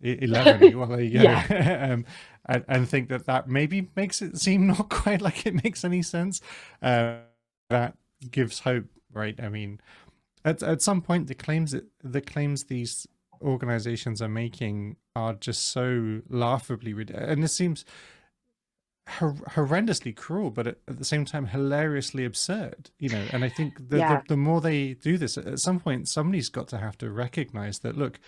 11, well, there you go. Yeah. And think that that maybe makes it seem not quite like it makes any sense. That gives hope, right? I mean, at some point, the claims these organizations are making are just so laughably ridiculous, and it seems horrendously cruel, but at the same time hilariously absurd. And I think Yeah. the more they do this, at some point, somebody's got to have to recognize that, look,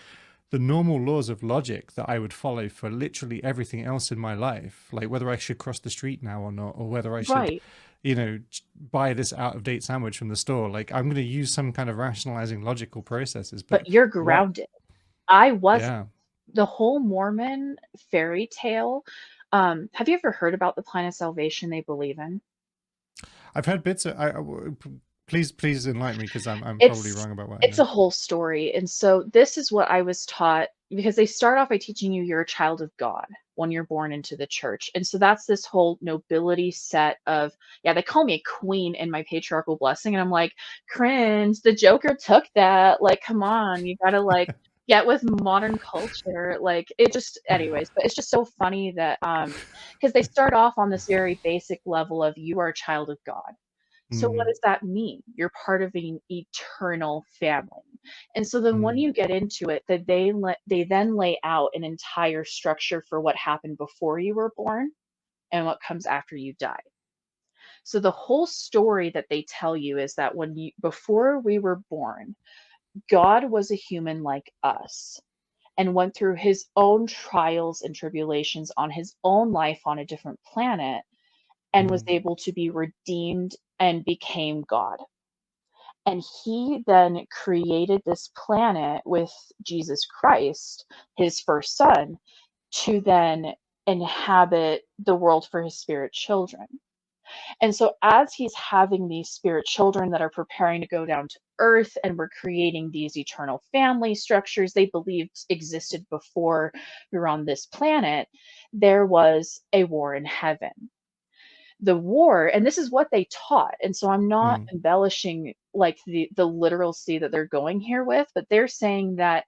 the normal laws of logic that I would follow for literally everything else in my life, like whether I should cross the street now or not, or whether I should, Right. buy this out of date sandwich from the store, like I'm going to use some kind of rationalizing logical processes. But But you're what? grounded. I wasn't. Yeah, The whole Mormon fairy tale. Have you ever heard about the plan of salvation they believe in? I've heard bits. Please enlighten me, because I'm probably It's wrong about what I it's know. a whole story. And so this is what I was taught, because they start off by teaching you you're a child of God when you're born into the church. And so that's this whole nobility set of, yeah, they call me a queen in my patriarchal blessing. And I'm like, cringe, the Joker took that. Like, come on, you gotta like get with modern culture. Like, it just, anyways, but it's just so funny that because they start off on this very basic level of you are a child of God. So what Mm, does that mean? You're part of an eternal family. And so then when mm, you get into it, that they then lay out an entire structure for what happened before you were born and what comes after you die. So the whole story that they tell you is that before we were born, God was a human like us and went through his own trials and tribulations on his own life on a different planet, and was mm, able to be redeemed and became God. And he then created this planet with Jesus Christ, his first son, to then inhabit the world for his spirit children. And so, as he's having these spirit children that are preparing to go down to earth, and we're creating these eternal family structures they believed existed before we were on this planet, there was a war in heaven. The war, and this is what they taught, and so I'm not mm, embellishing like the literalcy that they're going here with, but they're saying that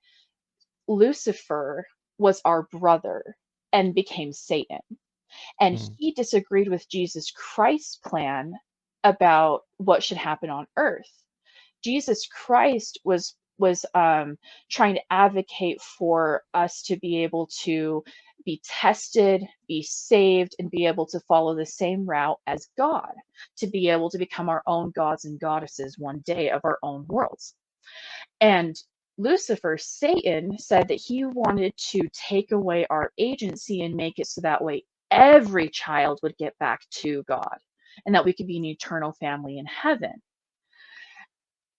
Lucifer was our brother and became Satan, and mm, he disagreed with Jesus Christ's plan about what should happen on earth. Jesus Christ was trying to advocate for us to be able to be tested, be saved, and be able to follow the same route as God, to be able to become our own gods and goddesses one day of our own worlds. And Lucifer, Satan, said that he wanted to take away our agency and make it so that way every child would get back to God and that we could be an eternal family in heaven.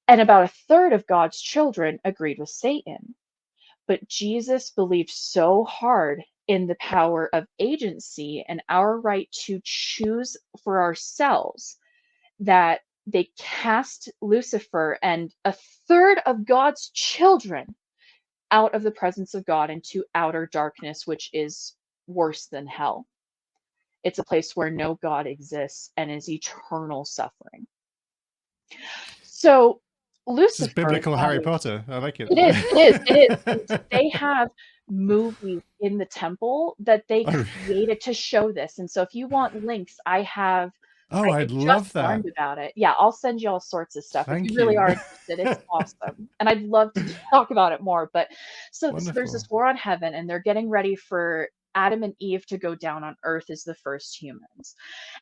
And about a third of God's children agreed with Satan. But Jesus believed so hard in the power of agency and our right to choose for ourselves that they cast Lucifer, and a third of God's children out of the presence of God into outer darkness, which is worse than hell. It's a place where no God exists and is eternal suffering. So This is Lucifer, biblical Harry Potter. I like it. it is. And they have movies in the temple that they Oh, created to show this. And so if you want links, I I'd just love that. learned about it. Yeah, I'll send you all sorts of stuff if Thank you really you. are interested. It's awesome. And I'd love to talk about it more. But so there's this Wonderful. war on heaven, and they're getting ready for Adam and Eve to go down on earth as the first humans.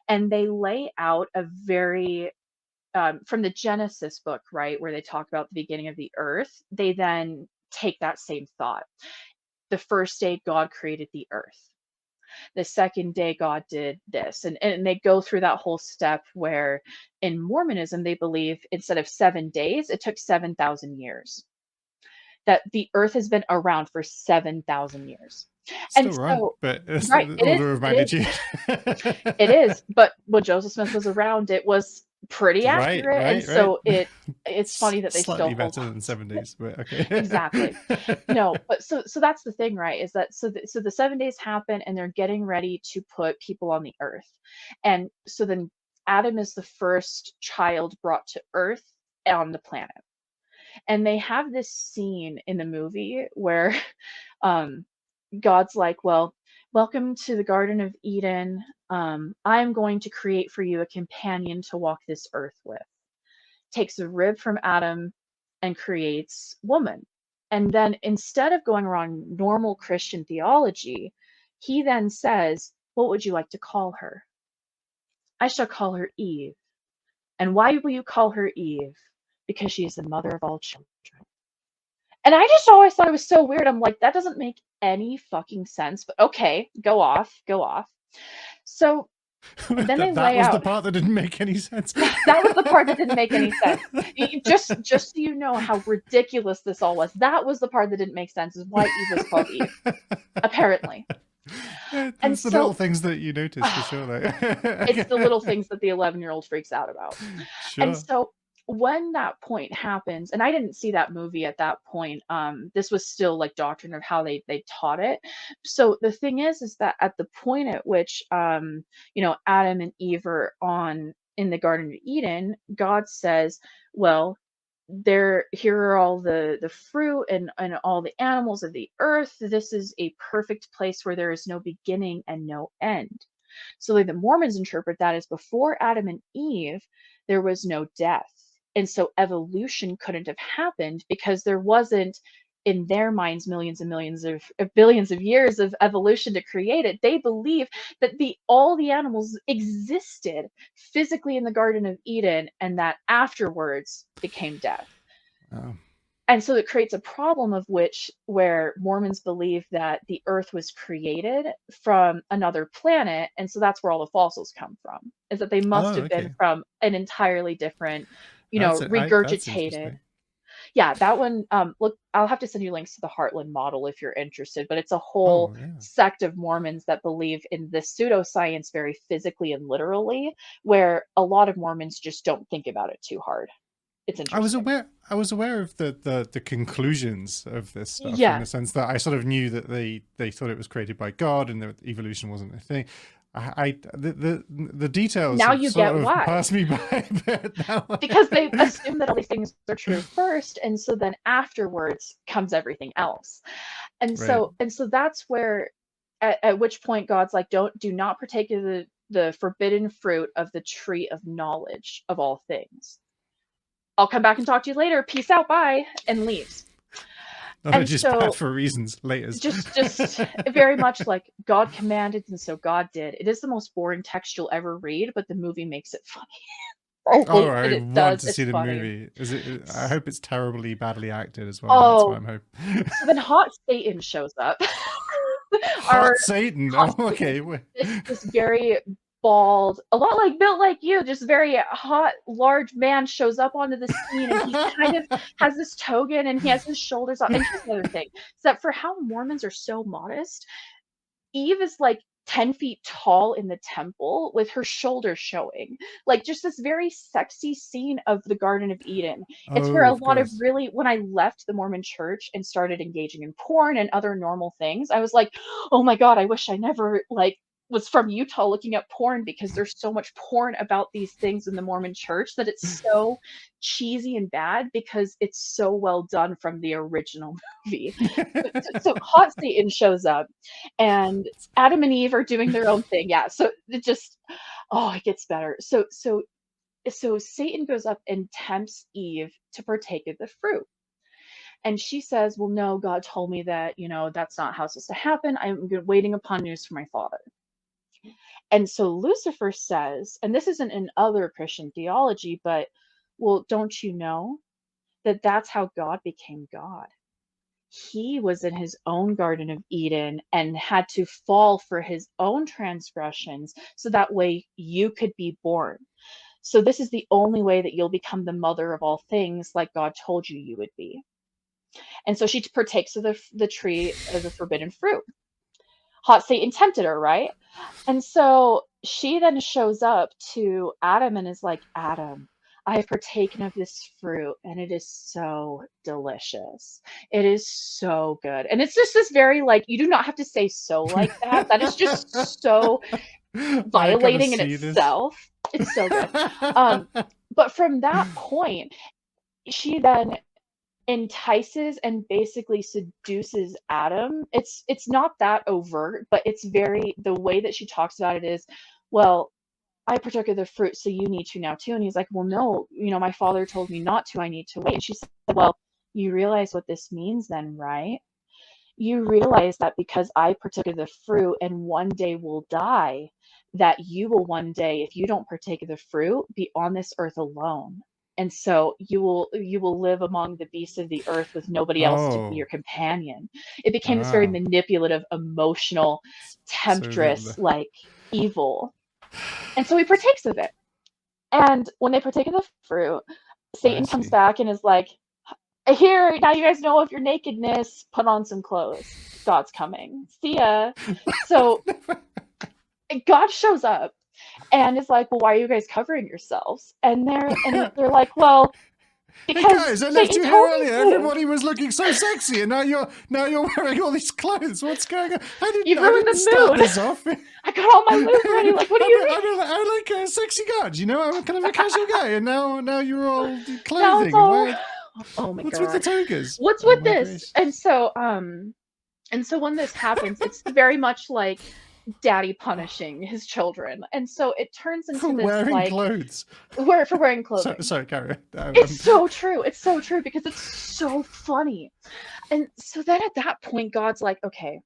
And they lay out a very from the Genesis book, right, where they talk about the beginning of the earth, they then take that same thought. The first day, God created the earth. The second day, God did this. And they go through that whole step where in Mormonism, they believe instead of 7 days, it took 7,000 years. That the earth has been around for 7,000 years. And Still wrong, so, but it's right, the it is. order of It is. magnitude. It is, but when Joseph Smith was around, it was pretty Right, accurate, and right, so right. it's funny that they still Slightly hold better on than to 7 it. days, but okay. Exactly. No, but so that's the thing, right? Is that so the 7 days happen, and they're getting ready to put people on the earth. And so then Adam is the first child brought to earth on the planet. And they have this scene in the movie where um God's like, well, welcome to the Garden of Eden. I'm going to create for you a companion to walk this earth with. Takes a rib from Adam and creates woman. And then instead of going around normal Christian theology, he then says, what would you like to call her? I shall call her Eve. And why will you call her Eve? Because she is the mother of all children. And I just always thought it was so weird. I'm like, that doesn't make any fucking sense. But okay, go off, go off. So then they That lay was the out. part that didn't make any sense. That was the part that didn't make any sense. Just so you know how ridiculous this all was. That was the part that didn't make sense. Is why Eve was called Eve, apparently. And It's the little so things that you notice for sure. it's the little things that the 11-year-old freaks out about. And Sure. so when that point happens, and I didn't see that movie at that point, this was still like doctrine of how they taught it. So the thing is that at the point at which Adam and Eve are on in the Garden of Eden, God says, well, here are all the fruit and all the animals of the earth. This is a perfect place where there is no beginning and no end. So the Mormons interpret that as before Adam and Eve, there was no death. And so evolution couldn't have happened because there wasn't, in their minds, millions and millions of billions of years of evolution to create it. They believe that all the animals existed physically in the Garden of Eden and that afterwards became death. Oh. And so it creates a problem of where Mormons believe that the earth was created from another planet. And so that's where all the fossils come from, is that they must have been Okay. from an entirely different, That's regurgitated. interesting. Yeah, that one, look, I'll have to send you links to the Heartland model if you're interested, but it's a whole Yeah. sect of Mormons that believe in this pseudoscience very physically and literally, where a lot of Mormons just don't think about it too hard. It's interesting. I was aware of the conclusions of this stuff Yeah. in the sense that I sort of knew that they thought it was created by God and that evolution wasn't a thing. The details now have you sort get of why. passed me by, but now Because they assume that all these things are true first, and so then afterwards comes everything else. And right. so that's where at which point God's like, do not partake of the forbidden fruit of the tree of knowledge of all things. I'll come back and talk to you later. Peace out, bye, and leaves. Not And just so bad for reasons later. just very much like God commanded, and so God did. It is the most boring text you'll ever read, but the movie makes it funny. I It want does. to see It's the funny. movie. I hope it's terribly badly acted as well. That's what I'm hoping. So then Hot Satan shows up. Hot Satan. Hot Oh, okay. Satan, this very bald, a lot like built like you, just very hot, large man shows up onto the scene, and he kind of has this toga and he has his shoulders up. And here's the other thing: is that for how Mormons are so modest, Eve is like 10 feet tall in the temple with her shoulders showing. Like just this very sexy scene of the Garden of Eden. It's where Oh, a of lot of course. really, when I left the Mormon church and started engaging in porn and other normal things, I was like, oh my God, I wish I never like was from Utah looking at porn, because there's so much porn about these things in the Mormon church that it's so cheesy and bad because it's so well done from the original movie. So Hot Satan shows up and Adam and Eve are doing their own thing. Yeah. So it just, oh, it gets better. So Satan goes up and tempts Eve to partake of the fruit. And she says, well, no, God told me that, that's not how it's supposed to happen. I'm waiting upon news from my father. And so Lucifer says, and this isn't in other Christian theology, but, well, don't you know that that's how God became God? He was in his own Garden of Eden and had to fall for his own transgressions so that way you could be born. So this is the only way that you'll become the mother of all things like God told you you would be. And so she partakes of the tree of the forbidden fruit. Hot Satan tempted her, right? And so she then shows up to Adam and is like, Adam, I have partaken of this fruit and it is so delicious. It is so good. And it's just this very like, you do not have to say so like that. That is just so I gotta violating in see this. itself. It's so good. Um, but from that point, she then entices and basically seduces Adam. It's not that overt, but it's very, the way that she talks about it is, well, I partook of the fruit, so you need to now too. And he's like, well, no, my father told me not to. I need to wait. And she said, well, you realize what this means then, right? You realize that because I partook of the fruit and one day will die, that you will one day, if you don't partake of the fruit, be on this earth alone. And so you will live among the beasts of the earth with nobody else to be your Oh, companion. It became this very ah, manipulative, emotional, so temptress, like evil. And so he partakes of it. And when they partake of the fruit, I Satan comes see. back and is like, here, now you guys know of your nakedness, put on some clothes. God's coming. See ya. So God shows up and is like, well, why are you guys covering yourselves? And they're like, well, Hey because guys, I left Satan you here told earlier. me to. Everybody was looking so sexy, and now you're wearing all these clothes. What's going on? I didn't You've I ruined didn't the start mood. this off. I got all my lube ready. Like, what do you mean? I like sexy guards. I'm kind of a casual guy, and now you're all Now it's clothing. all, Why? oh my What's with the God. togas? What's Oh with my this? gracious! And so when this happens, it's very much like daddy punishing his children. And so it turns For into this wearing like, clothes. for wearing So, clothing. sorry, Carrie. It's so true. It's so true because it's so funny. And so then at that point, God's like, okay,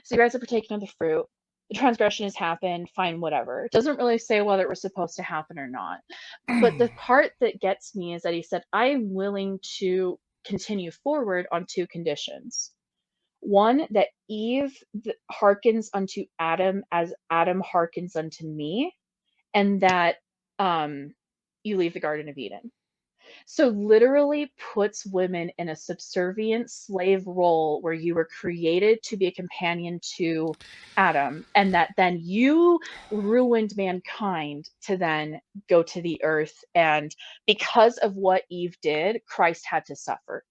so you guys are partaking of the fruit. The transgression has happened. Fine, whatever. It doesn't really say whether it was supposed to happen or not. But the part that gets me is that he said, I am willing to continue forward on two conditions. One, that Eve hearkens unto Adam as Adam hearkens unto me, and that you leave the Garden of Eden. So literally puts women in a subservient slave role where you were created to be a companion to Adam, and that then you ruined mankind to then go to the earth. And because of what Eve did, Christ had to suffer.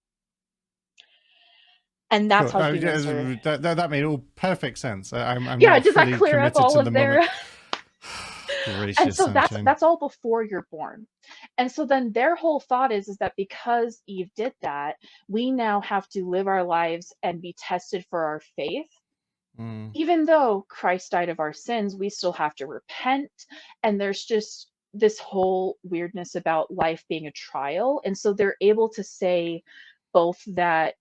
And that's Cool. how humans are. That made all perfect sense. I'm Yeah, now does that fully clear up committed all to of the moment. their. And Gracious so that's sunshine. that's all before you're born. And so then their whole thought is that because Eve did that, we now have to live our lives and be tested for our faith. Mm. Even though Christ died of our sins, we still have to repent. And there's just this whole weirdness about life being a trial. And so they're able to say both that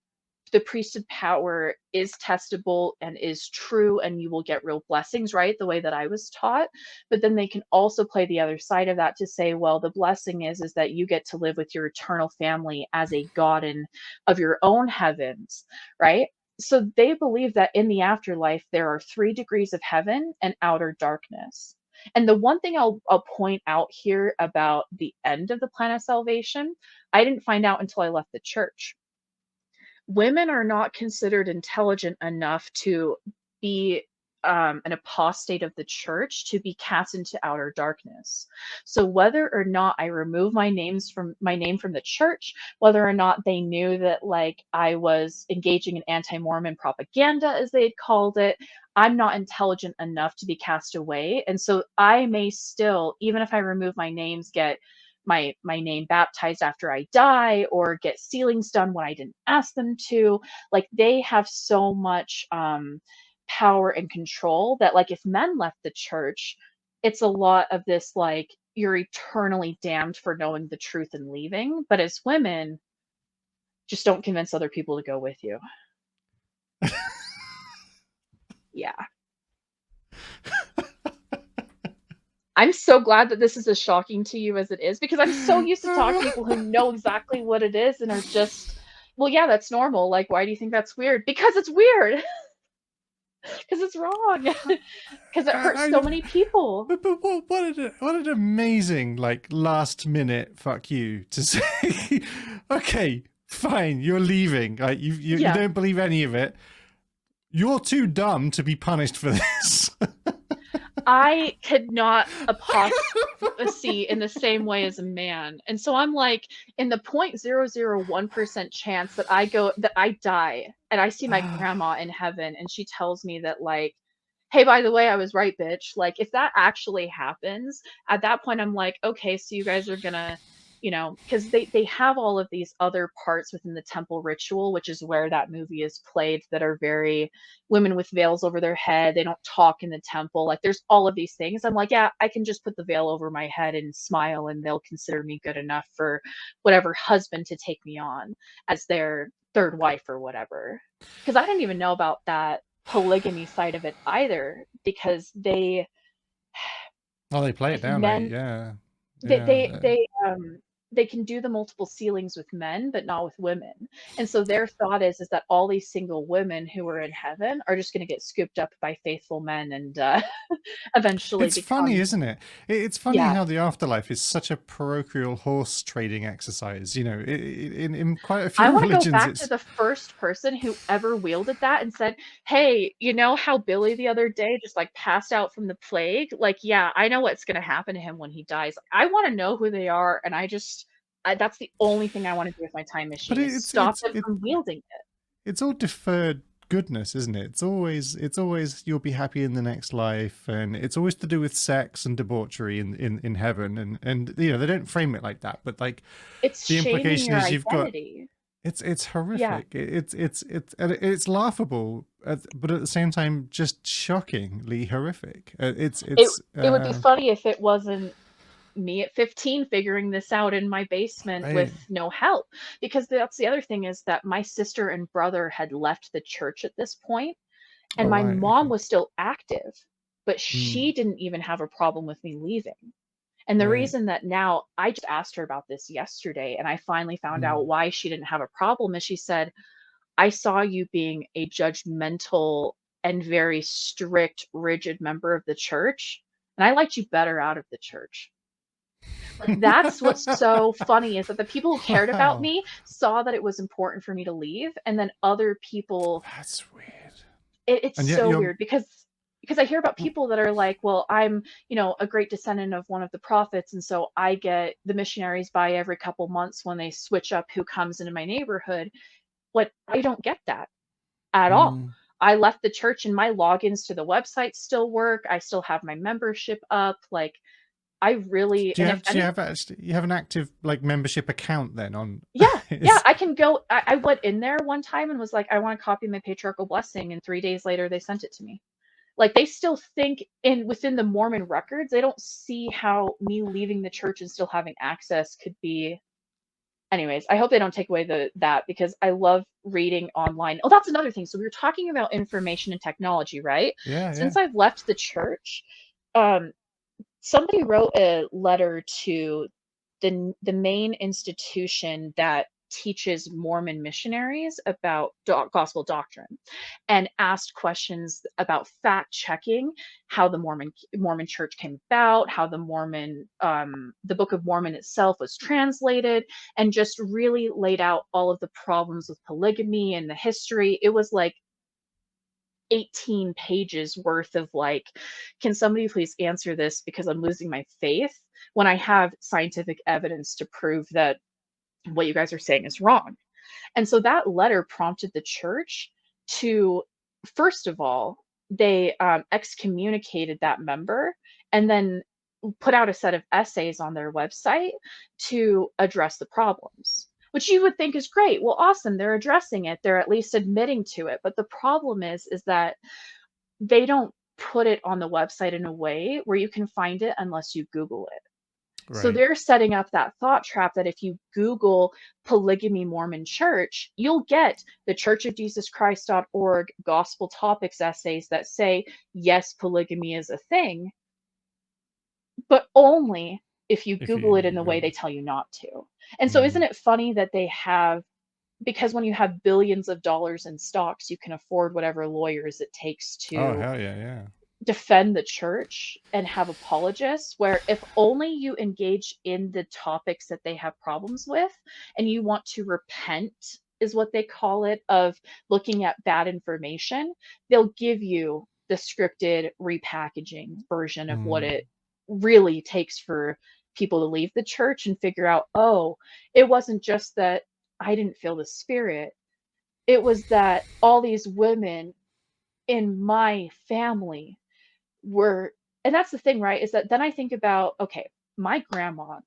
the priesthood power is testable and is true, and you will get real blessings, right? The way that I was taught. But then they can also play the other side of that to say, well, the blessing is that you get to live with your eternal family as a God in of your own heavens, right? So they believe that in the afterlife there are 3 degrees of heaven and outer darkness. And the one thing I'll point out here about the end of the plan of salvation, I didn't find out until I left the church. Women are not considered intelligent enough to be an apostate of the church to be cast into outer darkness. So whether or not I remove my name from the church, whether or not they knew that like I was engaging in anti-Mormon propaganda, as they had called it, I'm not intelligent enough to be cast away. And so I may still, even if I remove my names, get my name baptized after I die, or get sealings done when I didn't ask them to. Like they have so much power and control that like if men left the church, it's a lot of this like you're eternally damned for knowing the truth and leaving. But as women, just don't convince other people to go with you. Yeah. I'm so glad that this is as shocking to you as it is, because I'm so used to talking to people who know exactly what it is and are just, well, yeah, that's normal. Like, why do you think that's weird? Because it's weird. Because it's wrong. Because it hurts so many people. But what an amazing like last minute fuck you to say. Okay, fine, you're leaving. Like you don't believe any of it. You're too dumb to be punished for this. I could not apostasy in the same way as a man. And so I'm like, in the 0.001% chance that I die and I see my grandma in heaven and she tells me that like, hey, by the way, I was right, bitch. Like if that actually happens, at that point I'm like, okay, so you guys are gonna, because they have all of these other parts within the temple ritual, which is where that movie is played, that are very women with veils over their head. They don't talk in the temple. Like there's all of these things. I'm like, yeah, I can just put the veil over my head and smile and they'll consider me good enough for whatever husband to take me on as their third wife or whatever. Because I didn't even know about that polygamy side of it either, because they play it down, men, yeah. they can do the multiple sealings with men, but not with women. And so their thought is that all these single women who are in heaven are just going to get scooped up by faithful men and eventually it's become... funny, isn't it? It's funny Yeah. how the afterlife is such a parochial horse trading exercise. In quite a few I want to religions, go back to the first person who ever wielded that and said, hey, you know how Billy the other day just like passed out from the plague? Like, yeah, I know what's going to happen to him when he dies. I want to know who they are. And that's the only thing I want to do with my time machine, is stop them from wielding it. It's all deferred goodness, isn't it? It's always you'll be happy in the next life, and it's always to do with sex and debauchery in heaven, and they don't frame it like that, but like it's the implication is you've identity. got it's horrific. Yeah. It's laughable, but at the same time just shockingly horrific. It would be funny if it wasn't me at 15 figuring this out in my basement with no help, because that's the other thing, is that my sister and brother had left the church at this point, and my mom was still active, but she didn't even have a problem with me leaving. And the reason that now, I just asked her about this yesterday and I finally found out why she didn't have a problem, is she said, I saw you being a judgmental and very strict, rigid member of the church, and I liked you better out of the church. Like, that's what's so funny, is that the people who cared about me saw that it was important for me to leave, and then other people... That's weird. It's so weird, because I hear about people that are like, well, I'm, a great descendant of one of the prophets, and so I get the missionaries by every couple months when they switch up who comes into my neighborhood. What I don't get that at all. I left the church and my logins to the website still work. I still have my membership up. Like, I really... you have an active like membership account then on? Yeah, I can go. I went in there one time and was like, I want to copy my patriarchal blessing, and 3 days later they sent it to me. Like, they still think within the Mormon records, they don't see how me leaving the church and still having access could be... Anyways, I hope they don't take away that, because I love reading online. Oh, that's another thing. So we were talking about information and technology, right? Yeah. Since I've left the church, somebody wrote a letter to the main institution that teaches Mormon missionaries about gospel doctrine, and asked questions about fact checking how the Mormon church came about, how the Book of Mormon itself was translated, and just really laid out all of the problems with polygamy and the history. It was like 18 pages worth of like, can somebody please answer this because I'm losing my faith when I have scientific evidence to prove that what you guys are saying is wrong. And so that letter prompted the church to, first of all, they excommunicated that member and then put out a set of essays on their website to address the problems, which you would think is great. Well, awesome. They're addressing it. They're at least admitting to it. But the problem is that they don't put it on the website in a way where you can find it unless you Google it. So Right. they're setting up that thought trap that if you Google polygamy Mormon church, you'll get the Church of Jesus Christ.org gospel topics essays that say, yes, polygamy is a thing, but only if you If Google it in you the way Google they it. tell you not to. And so isn't Mm. it funny that they have, because when you have billions of dollars in stocks, you can afford whatever lawyers it takes Oh, to hell yeah, yeah. defend the church and have apologists, where if only you engage in the topics that they have problems with and you want to repent, is what they call it, of looking at bad information, they'll give you the scripted repackaging version of what Mm. it really takes for people to leave the church and figure out, oh, it wasn't just that I didn't feel the spirit, it was that all these women in my family were, and that's the thing, right? Is that then I think about, okay, my grandma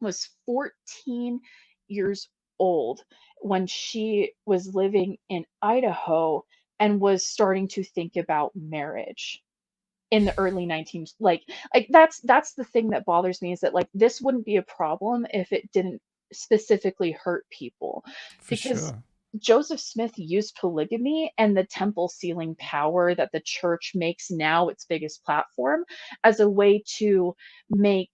was 14 years old when she was living in Idaho and was starting to think about marriage in the early 19, like that's the thing that bothers me, is that like this wouldn't be a problem if it didn't specifically hurt people, For because sure. Joseph Smith used polygamy and the temple sealing power that the church makes now its biggest platform as a way to make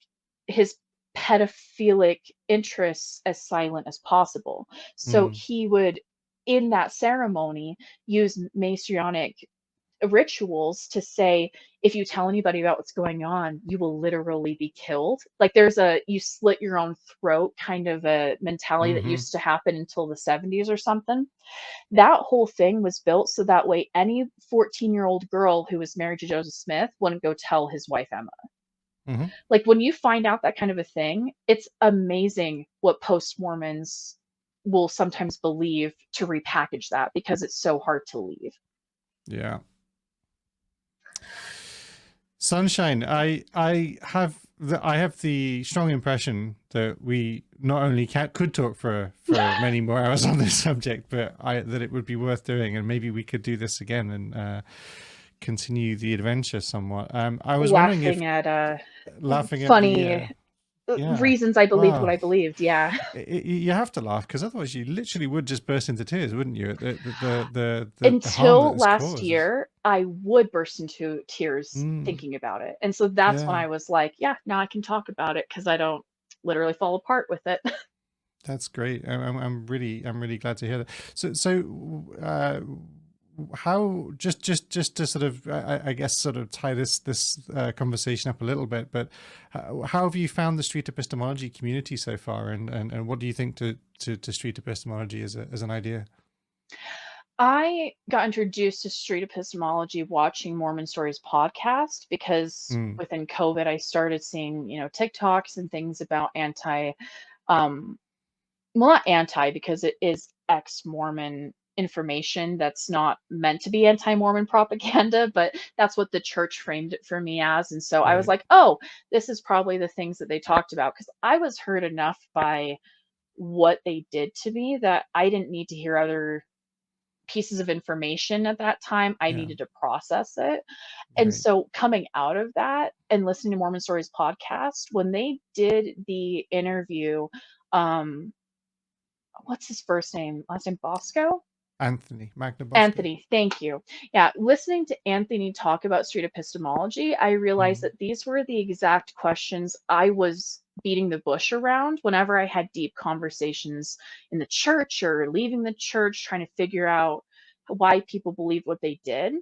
his pedophilic interests as silent as possible. So Mm. he would, in that ceremony, use Masonic rituals to say, if you tell anybody about what's going on, you will literally be killed. Like there's a you slit your own throat kind of a mentality that Mm-hmm. used to happen until the 70s or something. That whole thing was built so that way any 14-year-old girl who was married to Joseph Smith wouldn't go tell his wife Emma. Mm-hmm. Like when you find out that kind of a thing, it's amazing what post Mormons will sometimes believe to repackage that because it's so hard to leave. Yeah. Sunshine, I have the strong impression that we not only could talk for many more hours on this subject, but that it would be worth doing, and maybe we could do this again and continue the adventure somewhat. I was wondering if Laughing at laughing at the funny yeah, reasons I believed what well, I believed. Yeah. you have to laugh because otherwise you literally would just burst into tears, wouldn't you? At the harm that Until this last causes. year, I would burst into tears Mm, thinking about it. And so that's when yeah. I was like, yeah, now I can talk about it because I don't literally fall apart with it. That's great. I'm really glad to hear that. So how just to sort of I guess sort of tie this conversation up a little bit, but how have you found the street epistemology community so far, and what do you think to street epistemology as an idea? I got introduced to street epistemology watching Mormon Stories podcast because Mm, within COVID, I started seeing, TikToks and things about um, well, not anti, because it is ex-Mormon information that's not meant to be anti-Mormon propaganda, but that's what the church framed it for me as. And so I was right. like, oh, this is probably the things that they talked about, because I was hurt enough by what they did to me that I didn't need to hear other pieces of information at that time. I Yeah. needed to process it. And Right. so coming out of that and listening to Mormon Stories podcast, when they did the interview, um, what's his first name? Last name Bosco? Anthony Magna Bosco. Anthony, thank you. Yeah, listening to Anthony talk about street epistemology, I realized Mm, that these were the exact questions I was beating the bush around whenever I had deep conversations in the church or leaving the church, trying to figure out why people believed what they did.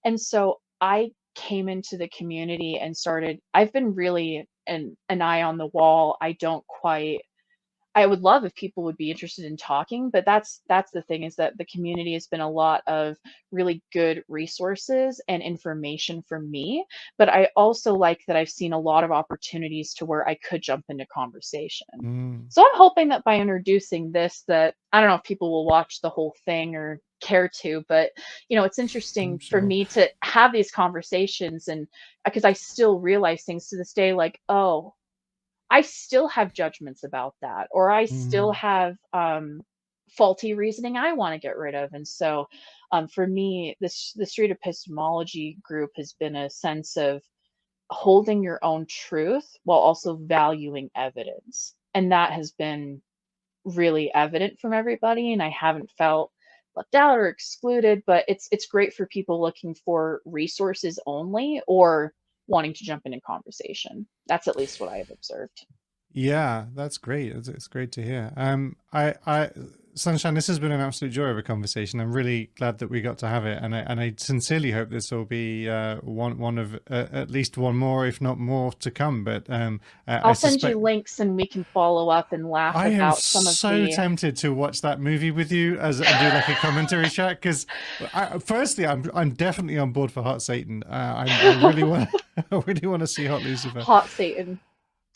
And so I came into the community and started, I've been really an eye on the wall. I would love if people would be interested in talking, but that's the thing, is that the community has been a lot of really good resources and information for me, but I also like that I've seen a lot of opportunities to where I could jump into conversation. Mm, So I'm hoping that by introducing this, that I don't know if people will watch the whole thing or care to, but it's I'm interesting for sure. me to have these conversations, and because I still realize things to this day, like, oh, I still have judgments about that, or I still Mm, have faulty reasoning I want to get rid of. And so, for me, the street epistemology group has been a sense of holding your own truth while also valuing evidence, and that has been really evident from everybody, and I haven't felt left out or excluded. But it's great for people looking for resources only, or wanting to jump into conversation. That's at least what I have observed. yeah, that's great. It's great to hear. Sunshine, this has been an absolute joy of a conversation. I'm really glad that we got to have it, and I sincerely hope this will be one of at least one more, if not more, to come. But I I'll send you suspect links and we can follow up and laugh I am about some of so the tempted to watch that movie with you as and do like a commentary chat because, firstly, I'm definitely on board for Hot Satan. I really want I really want to see Hot Lucifer. hot Satan.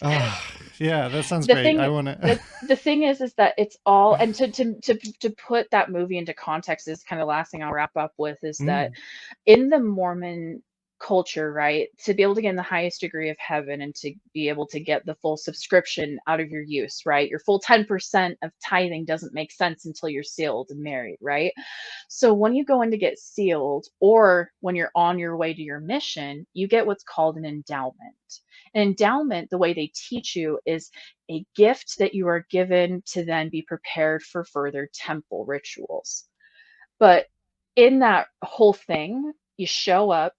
Ah, yeah, that sounds The great. I thing want to. the thing is that it's all, and to put that movie into context, is kind of the last thing I'll wrap up with, is that Mm, in the Mormon culture, right, to be able to get in the highest degree of heaven and to be able to get the full subscription out of your use, right? Your full 10% of tithing doesn't make sense until you're sealed and married, right? So when you go in to get sealed, or when you're on your way to your mission, you get what's called an endowment. An endowment, the way they teach you, is a gift that you are given to then be prepared for further temple rituals. But in that whole thing, you show up,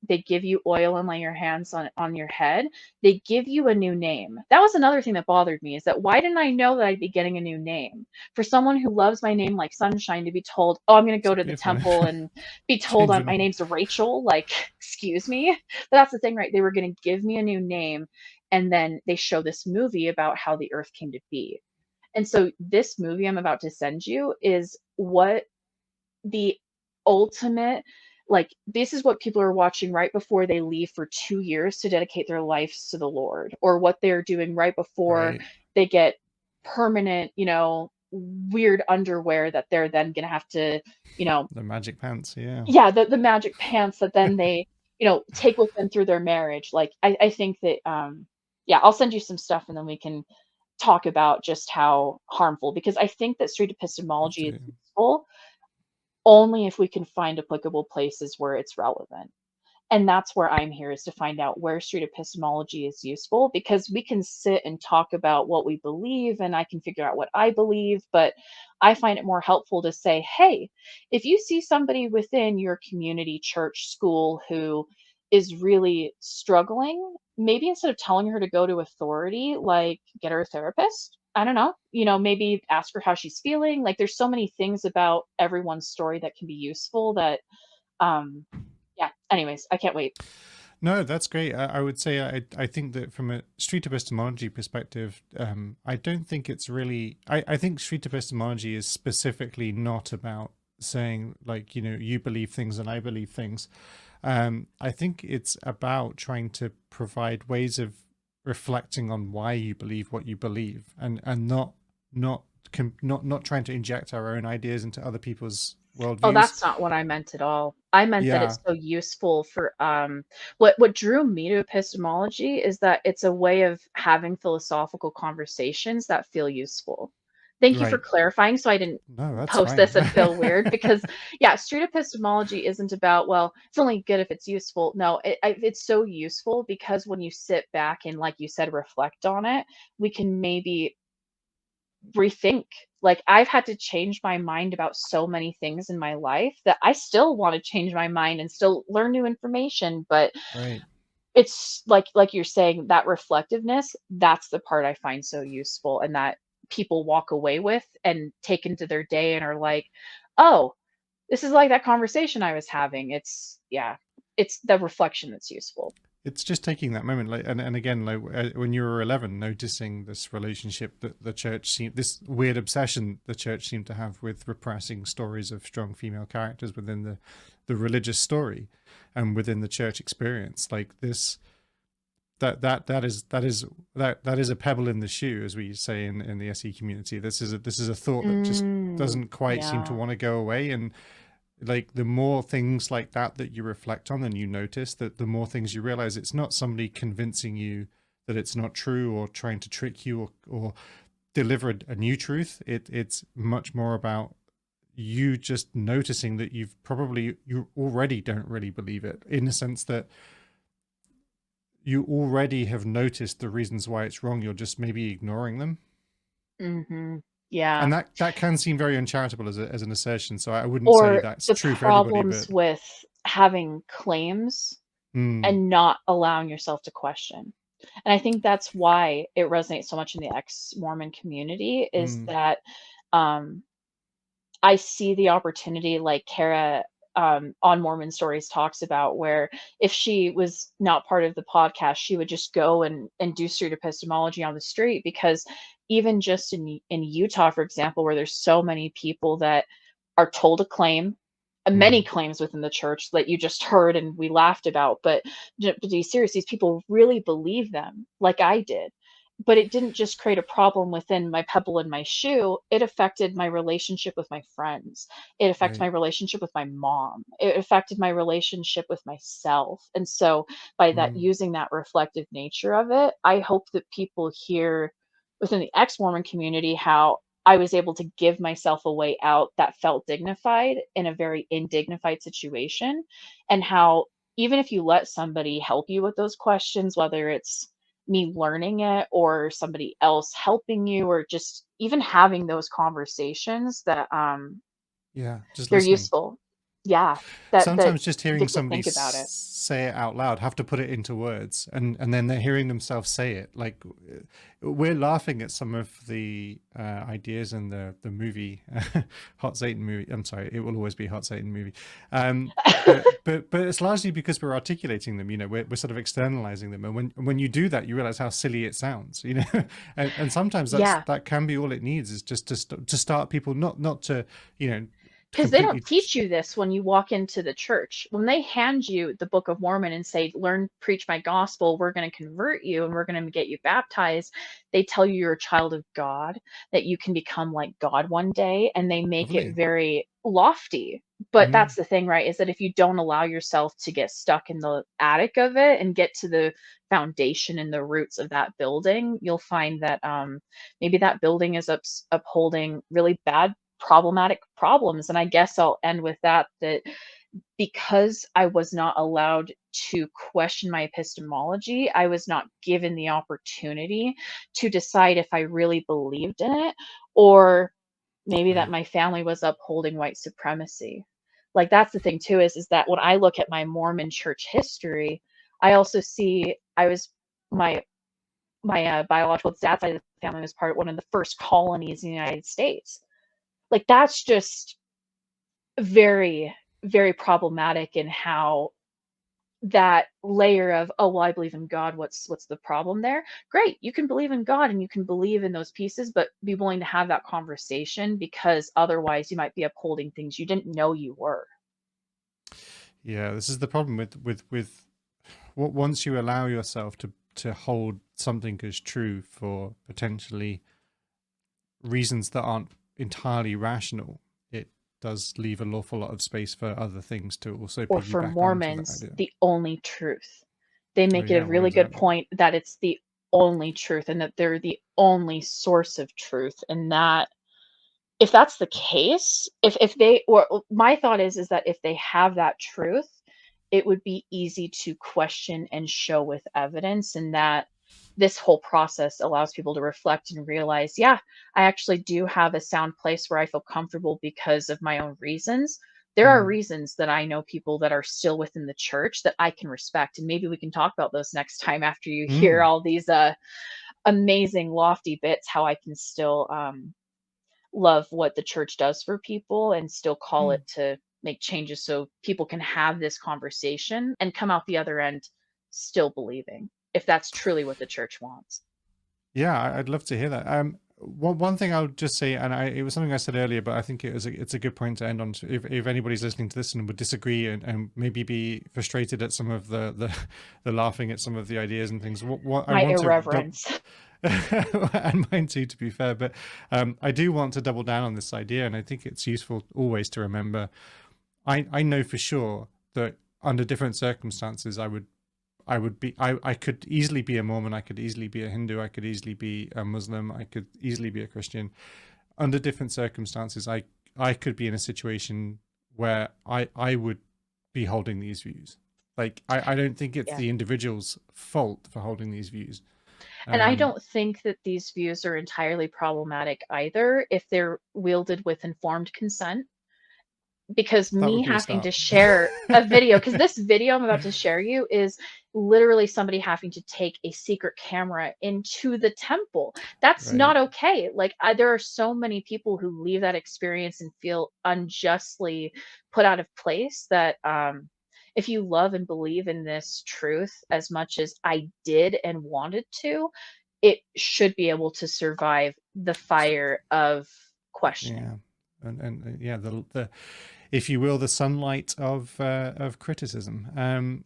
they give you oil and lay your hands on your head. They give you a new name. That was another thing that bothered me, is that why didn't I know that I'd be getting a new name? For someone who loves my name like Sunshine to be told, "Oh, I'm going to it's go a to the beautiful temple and be told change your my name. name's Rachel," like, excuse me. But that's the thing, right? They were going to give me a new name, and then they show this movie about how the earth came to be. And so this movie I'm about to send you is what the ultimate, like, this is what people are watching right before they leave for 2 years to dedicate their lives to the Lord, or what they're doing right before Right, they get permanent, weird underwear that they're then gonna have to, you know the magic pants. Yeah. yeah, the magic pants that then they, take with them through their marriage. Like, I think that, yeah, I'll send you some stuff and then we can talk about just how harmful, because I think that street Let's epistemology do is it. useful only if we can find applicable places where it's relevant. And that's where I'm here, is to find out where street epistemology is useful, because we can sit and talk about what we believe and I can figure out what I believe, but I find it more helpful to say, hey, if you see somebody within your community, church, school who is really struggling, maybe instead of telling her to go to authority, like, get her a therapist. I don't know, maybe ask her how she's feeling. Like, there's so many things about everyone's story that can be useful that, um, yeah, anyways, I can't wait. No, that's great. I would say I think that from a street epistemology perspective, I don't think it's really. I think street epistemology is specifically not about saying like you believe things and I believe things. I think it's about trying to provide ways of reflecting on why you believe what you believe, and not not trying to inject our own ideas into other people's Oh, worldviews. that's not what I meant at all. I meant that Yeah, it's so useful for, what drew me to epistemology is that it's a way of having philosophical conversations that feel useful. Thank you for right. clarifying, so I didn't No, that's post fine. this and feel weird, because yeah, street epistemology isn't about, well, it's only good if it's useful. No, it's so useful because when you sit back and, like you said, reflect on it, we can maybe rethink. Like, I've had to change my mind about so many things in my life that I still want to change my mind and still learn new information, but Right. it's like you're saying, that reflectiveness, that's the part I find so useful, and that people walk away with and take into their day and are like, "Oh, this is like that conversation I was having." It's, yeah, it's the reflection that's useful. it's just taking that moment, like, and again, like when you were 11, noticing this relationship that the church seemed, this weird obsession the church seemed to have with repressing stories of strong female characters within the religious story and within the church experience, like this, that is a pebble in the shoe, as we say in the SE community. This is a thought that just doesn't quite seem to Yeah. want to go away. And like the more things like that you reflect on and you notice, that the more things you realize it's not somebody convincing you that it's not true or trying to trick you or deliver a new truth. It's much more about you just noticing that you already don't really believe it, in the sense that you already have noticed the reasons why it's wrong. You're just maybe ignoring them. Yeah. And that can seem very uncharitable as an assertion. So I wouldn't say Or that's the true for everybody, problems but with having claims mm, and not allowing yourself to question. And I think that's why it resonates so much in the ex-Mormon community, is mm, that um, I see the opportunity, like Kara on Mormon Stories talks about, where if she was not part of the podcast, she would just go and do street epistemology on the street, because even just in Utah, for example, where there's so many people that are told a claim, many mm, claims within the church that you just heard and we laughed about, but to be serious, these people really believe them, like I did. But it didn't just create a problem within my pebble in my shoe, it affected my relationship with my friends. It affected right. my relationship with my mom. It affected my relationship with myself. And so by that, Mm, using that reflective nature of it, I hope that people hear within the ex-Mormon community how I was able to give myself a way out that felt dignified in a very indignified situation, and how even if you let somebody help you with those questions, whether it's me learning it or somebody else helping you, or just even having those conversations, that yeah, just they're listening. useful. Yeah, that Sometimes just hearing make you somebody think about it. say it out loud, have to put it into words, and then they're hearing themselves say it. Like we're laughing at some of the ideas in the movie Hot Satan movie. I'm sorry, it will always be Hot Satan movie. But it's largely because we're articulating them. You know, we're sort of externalizing them, and when you do that, you realize how silly it sounds. You know, and sometimes Yeah. that can be all it needs, is just to start people, not to, you know, Because they don't completely. teach you this when you walk into the church. When they hand you the Book of Mormon and say, "Learn, preach my gospel, we're going to convert you and we're going to get you baptized," they tell you you're a child of God, that you can become like God one day, and they make it Lovely. very lofty. But Mm, that's the thing, right? Is that if you don't allow yourself to get stuck in the attic of it and get to the foundation and the roots of that building, you'll find that maybe that building is upholding really bad problematic problems. And I guess I'll end with that, that because I was not allowed to question my epistemology, I was not given the opportunity to decide if I really believed in it, or maybe that right. my family was upholding white supremacy. Like that's the thing too, is that when I look at my Mormon church history, I also see I was my biological dad's side of the family was part of one of the first colonies in the United States. Like that's just very, very problematic in how that layer of, oh well, I believe in God, what's the problem there? Great, you can believe in God and you can believe in those pieces, but be willing to have that conversation, because otherwise you might be upholding things you didn't know you were. Yeah, this is the problem with what, once you allow yourself to hold something as true for potentially reasons that aren't entirely rational, it does leave an awful lot of space for other things to also Or for piggyback onto that Mormons, idea. the only truth. They Oh make it a yeah, well really good exactly. point that it's the only truth and that they're the only source of truth, and that if that's the case, if they, or my thought is that if they have that truth, it would be easy to question and show with evidence, and that this whole process allows people to reflect and realize, yeah, I actually do have a sound place where I feel comfortable because of my own reasons. There are Mm, reasons that I know people that are still within the church that I can respect, and maybe we can talk about those next time after you hear mm, all these amazing lofty bits, how I can still love what the church does for people and still call mm. it to make changes so people can have this conversation and come out the other end still believing, if that's truly what the church wants. Yeah, I'd love to hear that. One thing I'll just say, and it was something I said earlier, but I think it's a good point to end on. If anybody's listening to this and would disagree and maybe be frustrated at some of the laughing at some of the ideas and things, what My I want irreverence. and mine too, to be fair, but I do want to double down on this idea, and I think it's useful always to remember. I know for sure that under different circumstances, I could easily be a Mormon, I could easily be a Hindu, I could easily be a Muslim, I could easily be a Christian. Under different circumstances, I could be in a situation where I would be holding these views. Like, I don't think it's the individual's fault for holding these views. And I don't think that these views are entirely problematic either if they're wielded with informed consent. Because me having to share a video, because this video I'm about to share you is literally somebody having to take a secret camera into the temple. That's not okay. Like, there are so many people who leave that experience and feel unjustly put out of place that if you love and believe in this truth as much as I did and wanted to, it should be able to survive the fire of questioning. Yeah. And yeah, the if you will, the sunlight of criticism.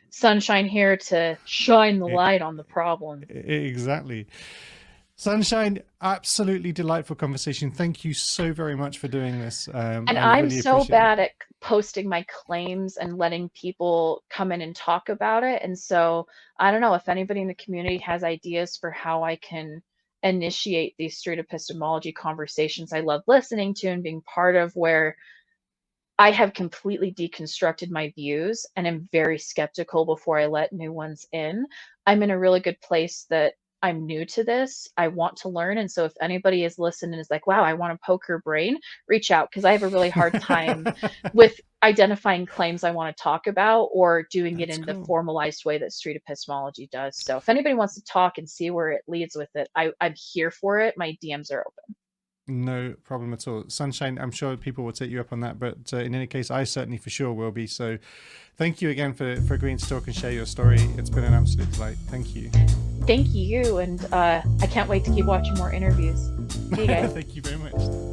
Sunshine here to shine the light on the problem. Exactly. Sunshine, absolutely delightful conversation. Thank you so very much for doing this. And I'm really so bad at posting my claims and letting people come in and talk about it. And so I don't know if anybody in the community has ideas for how I can initiate these street epistemology conversations I love listening to and being part of, where I have completely deconstructed my views and am very skeptical before I let new ones in. I'm in a really good place that I'm new to this. I want to learn. And so if anybody is listening and is like, wow, I want to poke her brain, reach out, because I have a really hard time with identifying claims I want to talk about or doing it in the formalized way that street epistemology does. So if anybody wants to talk and see where it leads with it, I'm here for it. My DMs are open. No problem at all. Sunshine, I'm sure people will take you up on that, but in any case, I certainly for sure will be. So thank you again for agreeing to talk and share your story. It's been an absolute delight. Thank you. Thank you. And I can't wait to keep watching more interviews. See you guys. Thank you very much.